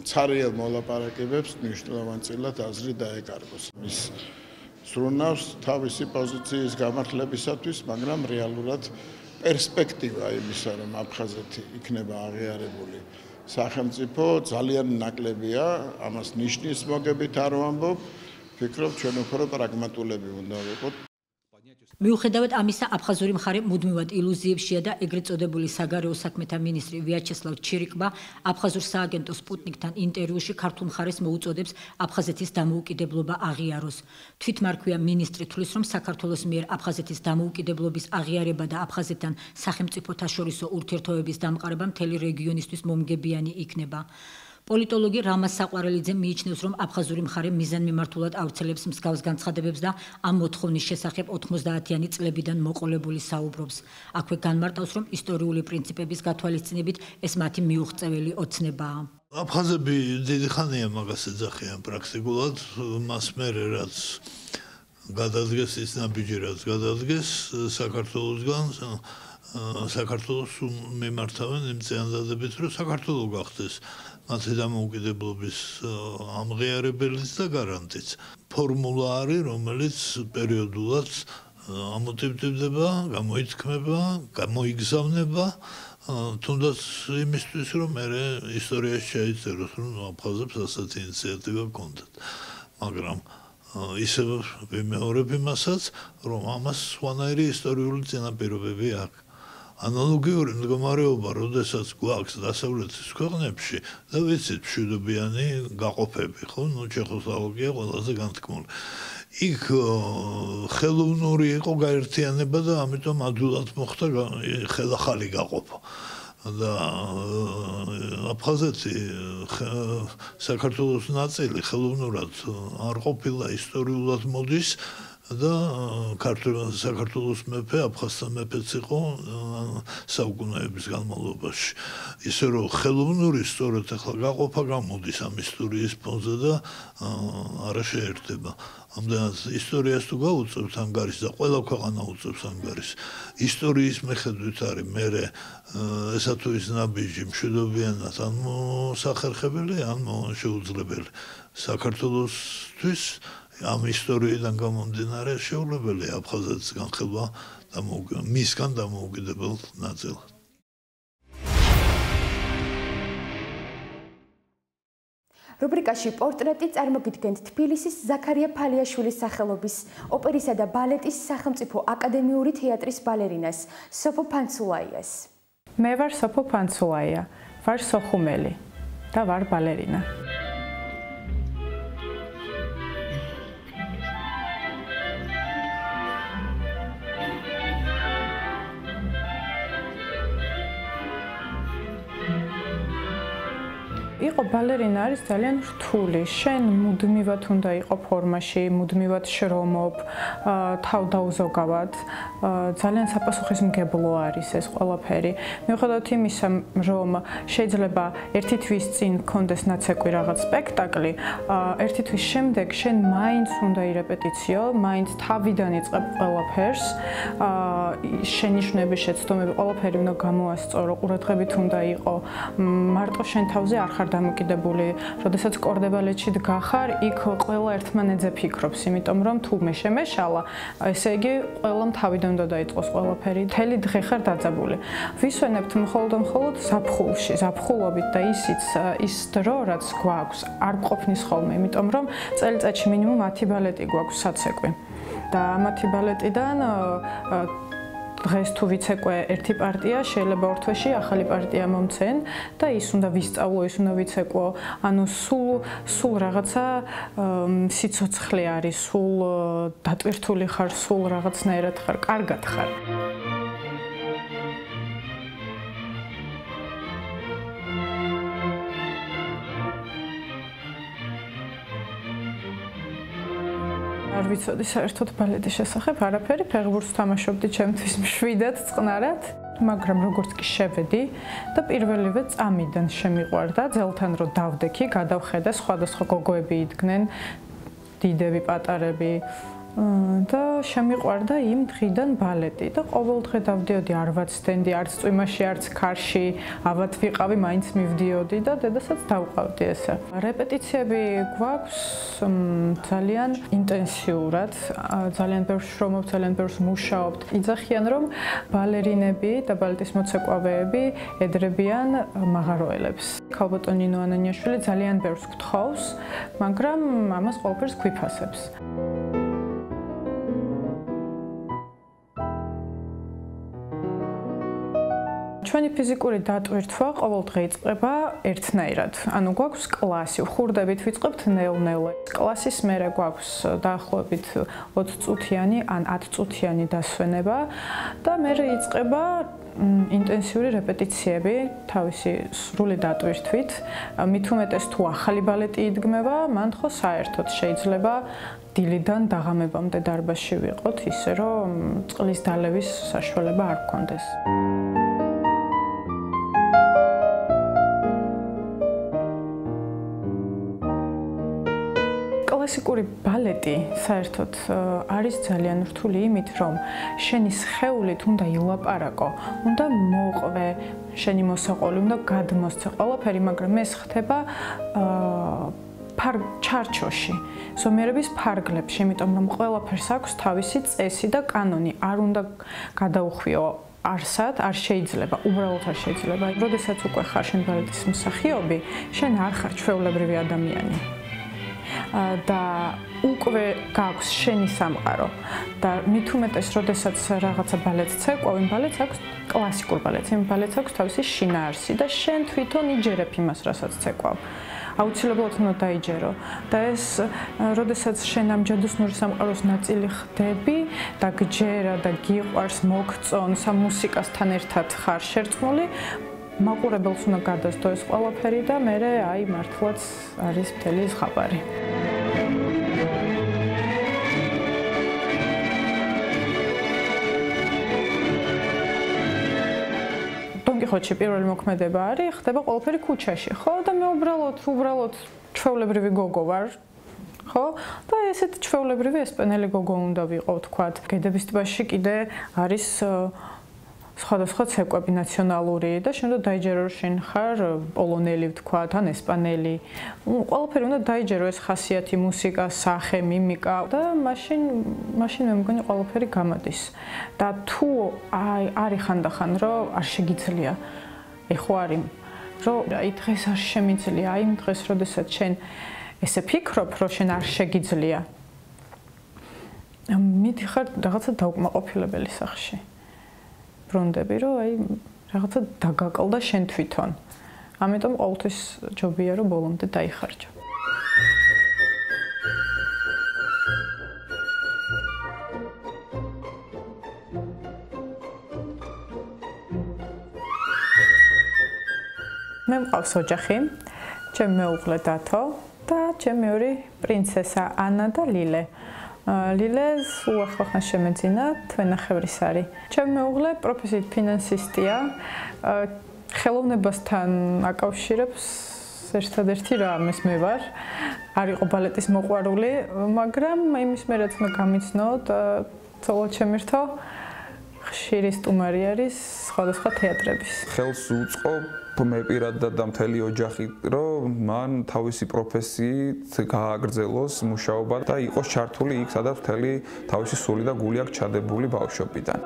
ცარიელ მოლაპარაკებებს მნიშვნელოვანწილად აზრი დაეკარგოს. ზრუნავს თავისი პოზიციის გამართლებისათვის, მაგრამ რეალურად პერსპექტივა იმისა, რომ აფხაზეთი იქნება აღიარებული სახელმწიფო ძალიან ნაკლებია, ამას ნიშნის მოგებით არ ვამბობ, ვფიქრობ ჩვენ უფრო პრაგმატულები უნდა ვიყოთ. მიუხედავად ამისა, აფხაზური მხარე მუდმივად ილუზიებშია და ეგრეთ წოდებული საგარეო საქმეთა მინისტრი ვიაჩესლავ ჩირიკმა აფხაზურ სააგენტო სპუტნიკთან ინტერვიუში ქართულ მხარეს მოუწოდებს აფხაზეთის დამოუკიდებლობა აღიაროს. თვითმარქვია მინისტრი თვლის, რომ საქართველოს მიერ აფხაზეთის დამოუკიდებლობის აღიარება და აფხაზეთთან სახელმწიფოთა შორისო ურთიერთობების დამყარება მთელი რეგიონისთვის მომგებიანი იქნება. პოლიტოლოგი რამაზ საყვარელიძე მიიჩნევს, რომ აფხაზური მხარე მიზანმიმართულად ავრცელებს მსგავს განცხადებებს და ამ მოთხოვნის შესახებ 90-იანი წლებიდან მოყოლებული საუბრობს. აქვე განმარტავს, რომ ისტორიული პრინციპების გათვალისწინებით ეს მათი მიუღწეველი ოცნებაა. აფხაზები დიდი ხანია მაგას ეძახიან პრაქტიკულად, მას მერე რაც გადადგეს ის ნაბიჯი, რაც გადადგეს საქართველოსგან, საქართველოს მიმართავენ იმ წინადადებით, რომ საქართველო გახდეს მათი დამოუკიდებლობის ამღიარებელიც და გარანტიც. ფორმულა არის, რომელიც პერიოდულად ამოტივტივდება, გამოითქმება, გამოიგზავნება, თუნდაც იმისთვის, რომ მერე ისტორიაში ჩაიწეროს, რომ აფხაზებს ასეთი ინიციატივა ჰქონდათ. მაგრამ ისევ ვიმეორებ იმასაც, რომ ამას სხვანაირი ისტორიული წინაპირობები აქვს. ანალოგიური მდგომარეობა, როდესაც გვაქვს დასავლეთის ქვეყნებში და ვიცით მშვიდობიანი გაყოფები, ხო, ჩეხოსლოვაკია ყველაზე განთქმული. იქ ხელოვნური იყო გაერთიანება და ამიტომ ადვილად მოხდა ხელახალი გაყოფა. და აფხაზეთი საქართველოს ნაწილი ხელოვნურად არ ყოფილა, ისტორიულად მოდის და საქართველოს მეფე აფხაზთა მეფეც იყო საუკუნეების განმავლობაში. ისე რომ ხელოვნური სწორედ ახლა გაყოფა გამოდის ამ ისტორიის ფონზე და არა შეერთება. ამდენად ისტორიას თუ გაუწევთ ანგარიშს და ყველა ქვეყანა უწევს ანგარიშს, ისტორიის მიხედვით არის მერე ესა თუ ის ნაბიჯი მშვიდობიანად ან მოსახერხებელი, ან შეუძლებელი. საქართველოსთვის ამ ისტორიიდან გამომდინარე შეუძლებელია აფხაზეთის განხილვა მისგან დამოუკიდებელ ნაწილად. რუბრიკაში პორტრეტი წარმოგიდგენთ თბილისის ზაქარია ფალიაშვილის სახელობის ოპერისა და ბალეტის სახელმწიფო აკადემიური თეატრის ბალერინას სოფო ფანცულაიას. მე ვარ სოფო ფანცულაია, ვარ სოხუმელი და ვარ ბალერინა. იყო ბალერინა არის ძალიან რთული. შენ მუდმივად უნდა იყო ფორმაში, მუდმივად შრომობ, თავ დაუზოგავად. ძალიან საპასუხისმგებლო არის ეს ყველაფერი. მიუხედავად იმისა, რომ შეიძლება ერთი თვის წინ გქონდეს ნაცეკვი რაღაც სპექტაკლი, ერთი თვის შემდეგ შენ მაინც უნდა ირეპეტიციო, მაინც თავიდან იწყებ ყველაფერს. შენიშვნები, შეცდომები, ყველაფერი უნდა გამოასწორო, ყურადღებით უნდა იყო. მარტო შენ თავზე არ ხარ დამოკიდებული, როდესაც კორდებალეთში დგახარ, იქ ყველა ერთმანეთზე ფიქრობს, იმიტომ რომ თუ მე შემეშალა, ესე იგი ყველამ თავიდან უნდა დაიწყოს ყველაფერი. მთელი დღე ხარ დაძაბული. ვისვენებთ მხოლოდ ზაფხულში, ზაფხულობით და ის დრო, რაც გვაქვს, არ ყოფნის ხოლმე, იმიტომ რომ წელიწადში მინიმუმ 10 ბალეტი გვაქვს საცეკვი. და 10 ბალეტიდან დღეს თუ ვიცეკვე ერთი პარტია, შეიძლება ორ თვეში ახალი პარტია მომცენ და ის უნდა ვისწავლო, ის უნდა ვიცეკვო. ანუ სულ რაღაცა სიცოცხლე არის, სულ დატვირთული ხარ, სულ რაღაცნაირად ხარ, კარგად ხარ. არ ვიცოდი საერთოდ ბალეტის შესახებ არაფერი, ფეხბურთს თამაშობდი ჩემთვის მშვიდად, წყნარად, მაგრამ როგორც კი შევედი და პირველივე წამიდან შემიყვარდა, ძელთან რო დავდექი, გადავხედა სხვადასხვა გოგოები იდგნენ, დიდები, პატარები, და შემიყვარდა იმ დღიდან ბალეტი და ყოველ დღე დავდიოდი არც სტენდი, არც წვიმაში, არც ქარში, ავად ვიყავი, მაინც მივდიოდი და დედასაც დავყავდი ესე. რეპეტიციები გვაქვს ძალიან ინტენსიურად, ძალიან ბევრს შრომობთ, ძალიან ბევრს მუშაობთ. იძახიან, რომ ბალერინები და ბალეტის მოცეკვავეები ედრებიან მაღაროელებს. ქალბატონი ნინო ანანიაშვილი ძალიან ბევრს გთხოვს, მაგრამ ამას ყველაფერს გვიფასებს. ჩვენი ფიზიკური დატვირთვა ყოველდღე იწყება ერთნაირად. ანუ გვაქვს კლასი, ხურდებით ვიწყებთ ნელ-ნელა. კლასის მერე გვაქვს დაახლოებით 20 წუთიანი ან 10 წუთიანი დასვენება და მერე იწყება ინტენსიური რეპეტიციები თავისი სრული დატვირთვით. მით უმეტეს თუ ახალი ბალეტი იდგმება, მან ხო საერთოდ შეიძლება დილიდან დაღამებამდე დარბაზში ვიყოთ, ისე რომ წყლის დალევის საშუალება არ გქონდეს. კლასიკური ბალეტი საერთოდ არის ძალიან რთული იმით, რომ შენი სხეულით უნდა ილაპარაკო, უნდა მოყვე შენი მოსაყოლი, უნდა გადმოსცე ყველაფერი, მაგრამ ეს ხდება ჩარჩოში, ზომიერების ფარგლებში, იმიტომ რომ ყველაფერს აქვს თავისი წესი და კანონი, არ უნდა გადაუხვიო არსად, არ შეიძლება, უბრალოდ არ შეიძლება. როდესაც უკვე ხარ შენ ბალეტის მსახიობი, შენ არ ხარ ჩვეულებრივი ადამიანი. და უკვე გაქვს შენი სამყარო და მით უმეტეს, როდესაც რაღაცა ბალეტს ცეკვავ, იმ ბალეტს აქვს კლასიკურ ბალეტს, იმ ბალეტს აქვს თავისი შინაარსი და შენ თვითონ იჯერებ იმას, რასაც ცეკვავ. აუცილებლად უნდა დაიჯერო და ეს, როდესაც შენ ამ ჯადოსნური სამყაროს ნაწილი ხდები და გჯერა და გიყვარს, მოგწონს, ამ მუსიკასთან ერთად ხარ შერწყმული, მაყურებელს უნდა გადასდო ეს ყველაფერი და მერე აი მართლაც არის მთელი ზღაპარი. ხოჩი პირველი მოქმედება არის, ხდება ყველაფერი ქუჩაში, ხო? და მე უბრალოდ ჩვეულებრივი გოგო ვარ, ხო? და ესეთ ჩვეულებრივი ესპანელი გოგო უნდა ვიყო, თქვათ. გედების ტბაში კიდე არის სხვადასხვა ცეკვები ნაციონალური და შენ უნდა დაიჯერო, რომ შენ ხარ პოლონელი, ვთქვათ, ან ესპანელი. ყველაფერი უნდა დაიჯერო, ეს ხასიათი, მუსიკა, სახე, მიმიკა და მაშინ მე მგონი ყველაფერი გამოდის. და თუ არის ხანდახან, რომ არ შეგიძლია, ეხო არის, რომ აი დღეს არ შემიძლია, აი იმ დღეს, როდესაც შენ ესე ფიქრობ, რომ შენ არ შეგიძლია, მიდიხარ რაღაცა დაუკმაყოფილებელი სახში. ბრუნდები, რომ აი რაღაცა დაგაკლდა შენ თვითონ. ამიტომ ყოველთვის ჯობია, რომ ბოლომდე დაიხარჯო. მე მყავს ოჯახი, ჩემი მეუღლე დათო და ჩემი მეორე პრინცესა ანა და ლილე. ლილეს უახლოხანს შემეძინა თვენახევრის არის. ჩემი მეუღლე პროფესიით ფინანსისტია, ხელოვნებასთან აკავშირებს ერთადერთი რამეს მე ვარ. არ იყო ბალეტის მოყვარული, მაგრამ იმის მერეც მე გამიცნო და ცოლად შემირთო ხშირი სტუმარი არის სხვადასხვა თეატრების. ხელს უწყობ მე პირადად და მთელი ოჯახი, რომ მან თავისი პროფესიით გააგრძელოს მუშაობა და იყოს ჩართული იქ, სადაც მთელი თავისი სული და გული აქვს ჩადებული ბავშვობიდან.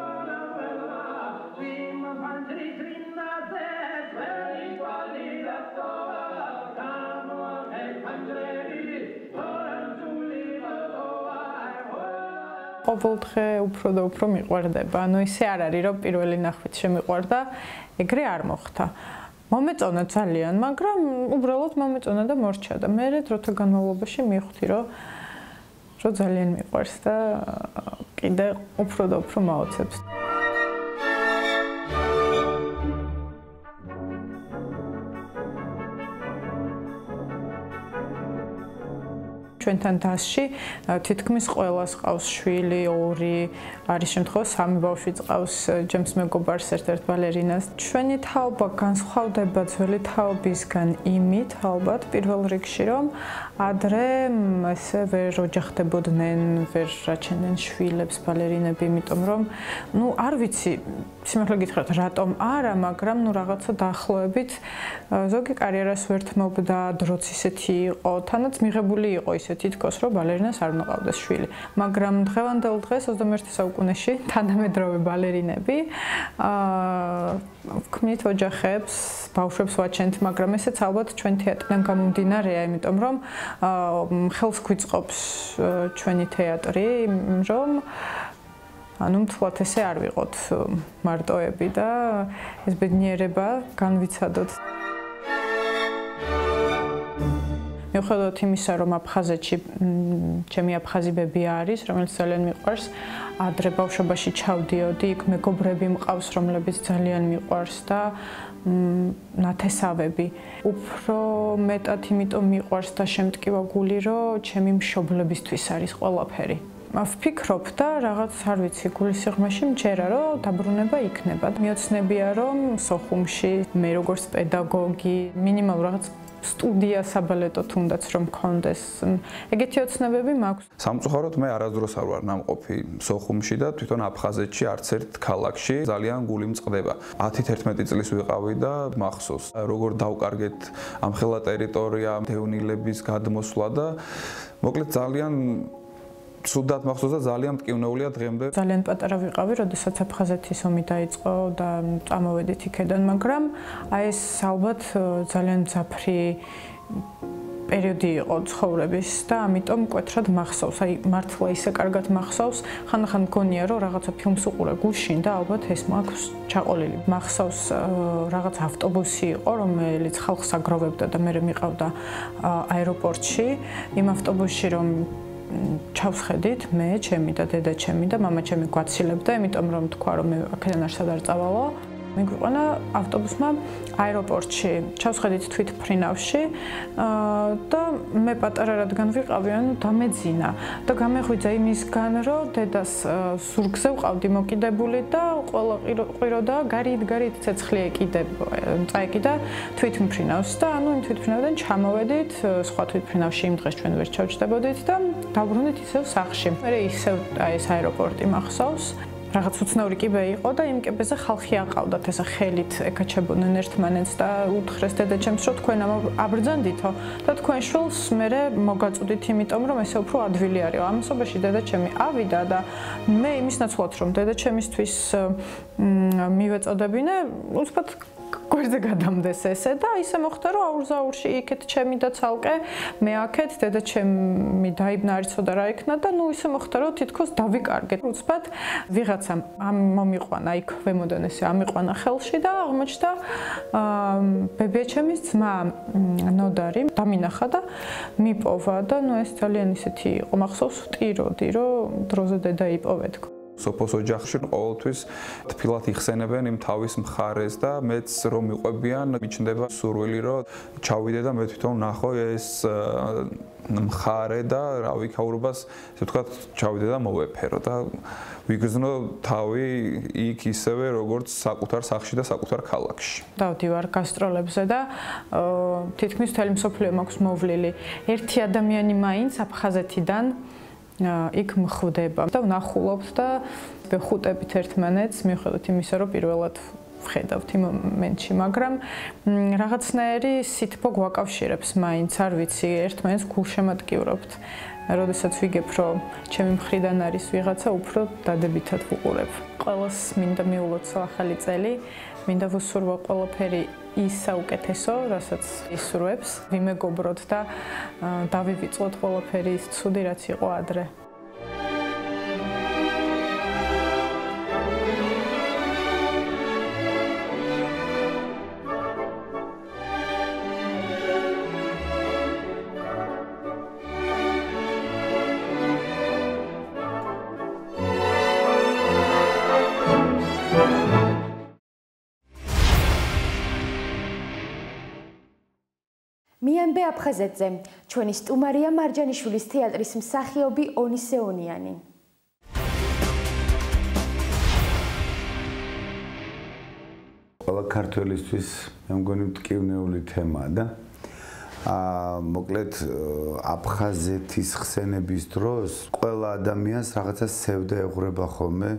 ყოველ დღე უფრო და უფრო მიყვარდება. ანუ ისე არ არის, რომ პირველი ნახვით შემიყვარდა, ეგრე არ მოხდა. მომეწონა ძალიან, მაგრამ უბრალოდ მომეწონა და მორჩა და მე დროთა განმავლობაში მივხვდი, რომ ძალიან მიყვარს და კიდე უფრო და უფრო მაოცებს. ჩვენთან დასში თითქმის ყველას ყავს შვილი, 2, არის შემთხვევა 3 ბავშვი ყავს ჩემს მეგობარს ერთ-ერთ ბალერინას. ჩვენი თაობა განსხვავდება ძველი თაობისგან იმით, ალბათ, პირველ რიგში, რომ ადრე ესე ვერ ოჯახდებოდნენ, ვერ რაჩენდნენ შვილებს ბალერინები, იმიტომ რომ არ ვიცი, სიმართლე გითხრათ, რატომ არა, მაგრამ რაღაცა დაახლოებით ზოგი კარიერას ვერ თმობდა, დროც ისეთი იყო, თანაც მიღებული იყო ისე თითქოს, რომ ბალერინას არ მოყავდეს შვილი. მაგრამ დღევანდელ დღეს 21 საუკუნეში თანამედროვე ბალერინები ვქმნით ოჯახებს, ბავშვებს ვაჩენთ, მაგრამ ესეც ალბათ ჩვენ თეატრიდან გამომდინარეა, იმიტომ რომ ხელს გვიწყობს ჩვენი თეატრი, რომ მთლად ესე არ ვიყოთ მარტოები და ეს ბედნიერება განვიცადოთ. მიუხედავად იმისა, რომ აფხაზეთში ჩემი აფხაზი ბები არის, რომელიც ძალიან მიყვარს, ადრე ბავშვობაში ჩავდიოდი, იქ მეგობრები მყავს, რომლებიც ძალიან მიყვარს და ნათესავები. უფრო მეტად იმიტომ მიყვარს და შემტკივა გული, რომ ჩემი მშობლებისთვის არის ყველაფერი. ვფიქრობ და რაღაც არ ვიცი, გულის სიღრმეში მჯერა, რომ დაბრუნება იქნება. მიოცნებია, რომ სოხუმში მე როგორც პედაგოგი მინიმალურ რაღაც სტუდია საბალეტო თუნდაც რომ მქონდეს. ეგეთი ოცნებები მაქვს. სამწუხაროდ მე არასდროს არ ვარ ნამყოფი სოხუმში და თვითონ აფხაზეთში არც ერთ ქალაქში ძალიან გული მწყდება. 10-11 წლის ვიყავი და მახსოვს, როგორ დავკარგეთ ამ ხელა ტერიტორია, დევნილების გადმოსვლა და მოკლედ ძალიან სუდად მახსოვს და ძალიან მტკივნეულია დღემდე. ძალიან პატარა ვიყავი, როდესაც აფხაზეთის ომი დაიწყო და წამოვედით იქედან, მაგრამ აი ეს ალბათ ძალიან მძაფრი პერიოდი იყო ცხოვრების და ამიტომ მკვეთრად მახსოვს. აი მართლა ისე კარგად მახსოვს, ხანდახან მგონია რომ რაღაცა ფილმს უყურე გუშინ და ალბათ ეს მაქვს ჩაყოლილი. მახსოვს რაღაც ავტობუსი იყო, რომელიც ხალხს აგროვებდა და მე მიყავდა აეროპორტში. იმ ავტობუსში რომ ჩავსხედით მე, ჩემი და დედა ჩემი და მამა ჩემი გვაცილებდა, იმიტომ რომ თქვა რომ მე აქედან არსად არ წავალო. მიგვიყვანა ავტობუსმა აეროპორტში, ჩავსხედით თვითმფრინავში და მე პატარა რადგან ვიყავი, ანუ დამეძინა და გამეღვიძა იმისგან, რომ დედას ზურგზე ვყავდი მოკიდებული და ყველა ყვიროდა გარით ცეცხლი წაეკიდა თვითმფრინავს და ანუ იმ თვითმფრინავიდან ჩამოვედით, სხვა თვითმფრინავში იმ დღეს ჩვენ ვერ ჩავჯდებოდით და დავბრუნდით ისევ სახლში. მე ისევ ეს აეროპორტი მახსოვს. რაღაც უცნაური კიბე იყო და იმ კიბეზე ხალხი აყავდათ ესა ხელით ეკაჩებოდნენ ერთმანეთს და უთხრეს დედაჩემს რომ თქვენ აბრძანდითო და თქვენ შვილს მე მოგაწუდით იმიტომ რომ ესე უფრო ადვილი არისო. ამასობაში დედაჩემი ავიდა და მე იმის ნაცვლად რომ დედაჩემისთვის მივეწოდებინე უცბად გვერდზე გადამდეს ესე და ისე მოხდა რომ აურზაურში იქეთ ჩემი და ცალკე მე აქეთ დედაჩემი დაიბნა არიცოდა რა იქნა და ნუ ისე მოხდა რომ თითქოს დავიკარგეთ უცბად ვიღაცამ მომიყვანა იქ ქვემოდან ესე ამიყვანა ხელში და აღმოჩნდა ბებიაჩემის ძმა ნოდარი დამინახა და მიპოვა და ნუ ეს ძალიან ისეთი იყო მახსოვს ვტიროდი რომ დროზე დედა იპოვე თქო. სოფოს ოჯახში ყოველთვის თბილად იხსენებენ იმ თავის მხარეს და მეც რომ მიყვებიან, მიჩნდება სურვილი რომ ჩავიდე და მე თვითონ ნახო ეს მხარე და რა ვიქაურობას, ესე ვთქვათ, ჩავიდე და მოვეფერო და ვიგრძნო თავი იქ ისევე როგორც საკუთარ სახლში და საკუთარ ქალაქში. დავდივარ გასტროლებზე და თითქმის მთელი მსოფლიო მაქვს მოვლილი. ერთი ადამიანი მაინც აფხაზეთიდან იქ მხვდება და ვნახულობთ და ვეხუტებით ერთმანეთს, მიუხედავად იმისა, რომ პირველად ვხედავთ იმ მომენტში, მაგრამ რაღაცნაირი სითბო გვაკავშირებს მაინც, არ ვიცი, ერთმანეთს გულშემატკივრობთ. როდესაც ვიგებ, რომ ჩემი მხრიდან არის ვიღაცა, უფრო დადებითად ვუყურებ. ყველას მინდა მიულოცო ახალი წელი, მინდა ვუსურვო ყველაფერი ის საუკეთესო, რასაც ისურვებს, ვიმეგობროთ და დავივიწყოთ ყველაფერი ის ცუდი, რაც იყო ადრე. დემბე აფხაზეთზე. ჩვენი სტუმარია მარჯანიშვილის თეატრის მსახიობი ონისეონიანი. ყველა ქართველისთვის მე მგონი მტკივნეული თემაა და მოკლედ აფხაზეთის ხსენების დროს ყველა ადამიანს რაღაცა სევდა ეღვრება ხოლმე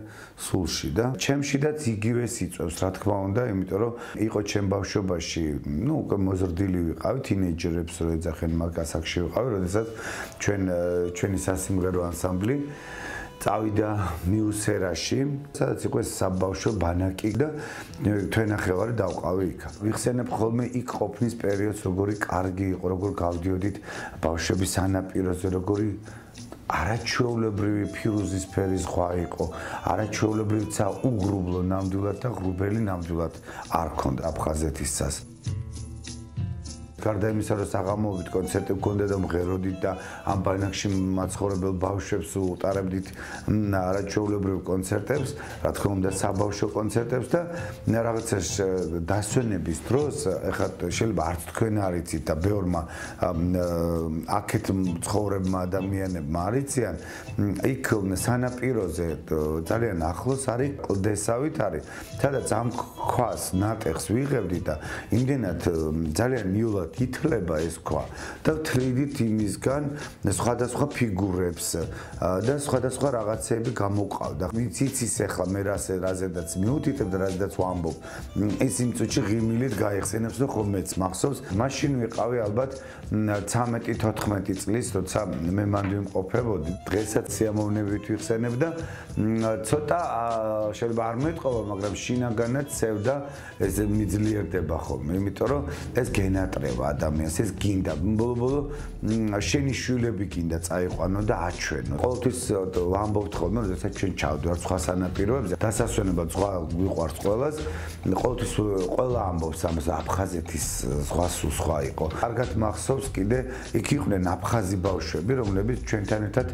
სულში და ჩემშიდაც იგივე სიწევს რა თქმა უნდა, იმიტომ რომ იყო ჩემ ბავშვობაში, უკვე მოზრდილი ვიყავი, თინეიჯერებს რო ეძახენ მაგ ასაკში ვიყავი, როდესაც ჩვენი სასიმღერო ანსამბლი წავიდა მიუსერაში, სადაც იყო საბავშვო ბანაკი და თვენახევარი დავყავი იქ. ვიხსენებ ხოლმე იქ ყოფნის პერიოდს, როგორი კარგი იყო, როგორ გავდიოდით ბავშვების სანაპიროზე, როგორი არაჩვეულებრივი ფირუზისფერი ზღვა იყო, არაჩვეულებრივი ცა უღრუბლო ნამდვილად და ღრუბელი ნამდვილად არ ქონდა აფხაზეთისას. გარდა იმისა, რომ საღამოობით კონცერტი გქონდა და მღეროდით და ამ ბანაკში მაცხოვრებელ ბავშვებს უტარებდით არაჩვეულებრივ კონცერტებს, რა თქმა უნდა საბავშვო კონცერტებს და რაღაცა დასვენების დროს, ეხლა შეიძლება არც თქვენ არ იცით და ბევრმა აქეთ მცხოვრებმა ადამიანებმა არ იციან, იქ სანაპიროზე ძალიან ახლოს არის კლდესავით არის, სადაც ამ ქვას ნატეხს ვიღებდით და იმდენად ძალიან მიულად ითლება ეს ქვა და ვთვლიდით იმისგან სხვადასხვა ფიგურებს და სხვადასხვა რაღაცები გამოყავდა. იცის ახლა მე რაზედაც მიუთითებ და რაზედაც ვამბობ. ეს იმ წუთში ღიმილით გაიხსენებს და ხოლმეც მახსოვს. მაშინ ვიყავი ალბათ 13-14 წლის, როცა მე მანდ ვიმყოფებოდი. დღესაც სიამოვნებით ვიხსენებ და ცოტა შეიძლება არ მეტყობა, მაგრამ შინაგანად სევდა ეს მიძლიერდება ხოლმე, იმიტომ რომ ეს გენატრება ადამიანს, ეს გინდა ბოლო-ბოლო შენი შვილები გინდა წაიყვანო და აჩვენო. ყოველთვის ვამბობთ ხოლმე, როდესაც ჩვენ ჩავდივართ სხვა სანაპიროებზე, დასასვენებლად სხვა ვიყვარს ყველას, ყოველთვის ყველა ამბობს ამას, აფხაზეთის სხვა იყო. კარგად მახსოვს კიდე იქ იყვნენ აფხაზი ბავშვები, რომლებიც ჩვენთან ერთად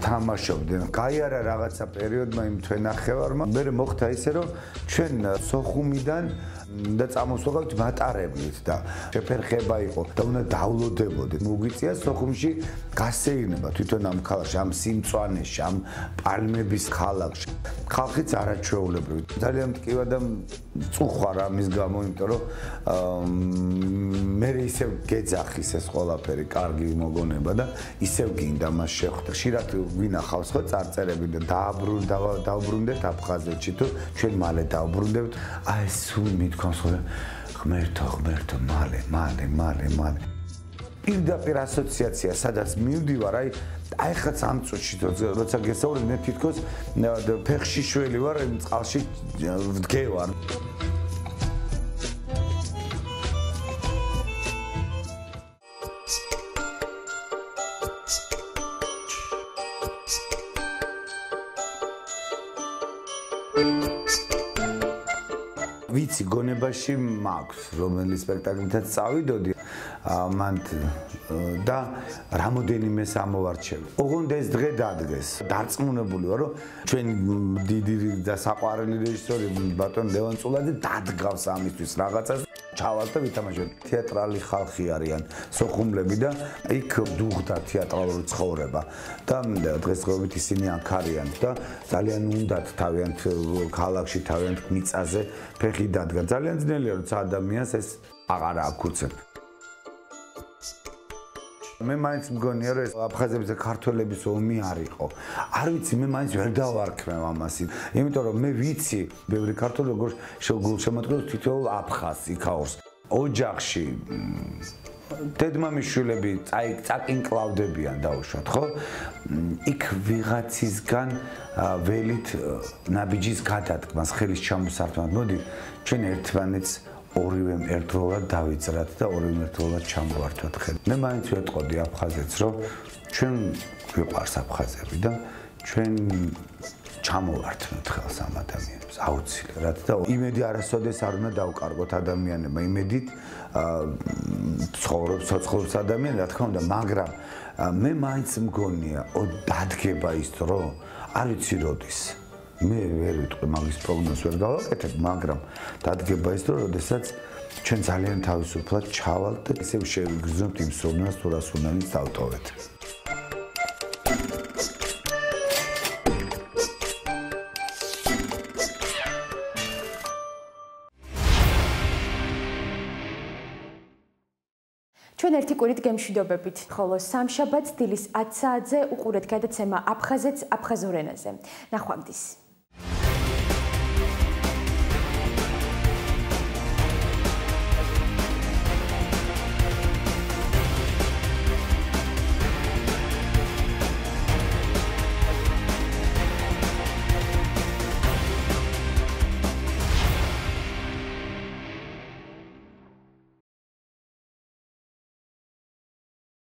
თამაშობდნენ. გაიარა რაღაცა პერიოდმა იმ თვენახევარმა, მე მოხდა ისე, რომ ჩვენ სოხუმიდან და წამოსვავთ მატარებლით და შეფერხება იყო და უნდა დავლოდებოდეთ. მოგვიწია სოხუმში გასეირნება თვითონ ამ ქალაქში, ამ სიმწვანეში, ამ პალმების ქალაქში. ხალხიც არაჩვეულებრივი. ძალიან მტკივა და წუხარ ამის გამო, იმიტომ რომ მე ისევ გეძახის ეს ყველაფერი, კარგი მოგონება და ისევ გინდა მას შეხვდა. ხშირად ვინახავს ხო წარწერები და დაუბრუნდეთ აფხაზეთში თუ ჩვენ მალე დაუბრუნდებთ. აი სულ მithქვამს ხოლმე ღმერთო, მალე. პირდაპირ ასოციაცია, სადაც მივდივარ, აი ხაც ამ წუთში, როცა გესაუბრებ, მე თითქოს ფეხში შველი ვარ, წყალში ვდგევარ. ვიცი გონებაში მაქვს, რომელი სპექტაკლითაც წავიდოდი მან და რამოდენიმე სამოვარჩევი. ოღონდ ეს დღე დადგეს. დარწმუნებული ვარ, რომ ჩვენ დიდი და საყვარელი რეჟისორი ბატონ ლევან წულაძე დადგავს ამისთვის რაღაცას. ჩავალ და ვითამაშოთ. თეატრალი ხალხი არიან სოხუმლები და იქ დუღდა თეატრალური ცხოვრება და დღესდღეობით ისინი აქ არიან და ძალიან უნდათ თავიანთ ქალაქში, თავიანთ მიწაზე ფეხი დადგა. ძალიან ძნელია, როცა ადამიანს ეს აღარ აკუცებ. მე მაინც მგონია, რომ ეს აფხაზების და ქართველების ომი არ იყო. არ ვიცი, მე მაინც ვერ დავარქმევ ამას. იმიტომ რომ მე ვიცი, ბევრი ქართველი როგორ გულშემატკივრებს თითოეულ აფხაზს იქაურს. ოჯახში დედმამიშვილები წაკინკლავდებიან დაუშვათ, ხო? იქ ვიღაცისგან ველით ნაბიჯის გადადგმას, ხელის ჩამოსართმად. მოდი, ჩვენ ერთმანეთს ორივემ ერთდროულად დავიძრათ და ორივემ ერთდროულად ჩამოვართვათ ხელი. მე მაინც ვეტყოდი აფხაზეთს, რომ ჩვენ ვიყვარს აფხაზები და ჩვენ ჩამოვართვით ხელს ამ ადამიანებს აუცილებლად და იმედი არასოდეს არ უნდა დავკარგოთ ადამიანებმა, იმედით ცხოვრობს ადამიანი, რა თქმა უნდა, მაგრამ მე მაინც მგონია, დადგება ის დრო, არ ვიცი როდის. მე ვერ ვიტყვი მაგის პროგნოზს ვერ გავაკეთებ, მაგრამ დადგება ის დრო, როდესაც ჩვენ ძალიან თავისუფლად ჩავალთ და ისევ შევიგრძნობთ იმ სურნელს, თუ რას უნდა მის დავტოვეთ. ჩვენ ერთი კვირით გემშვიდობებით, ხოლო სამშაბათს დილის 10 საათზე უყურეთ გადაცემა აფხაზეთს აფხაზურ ენაზე. ნახვამდის.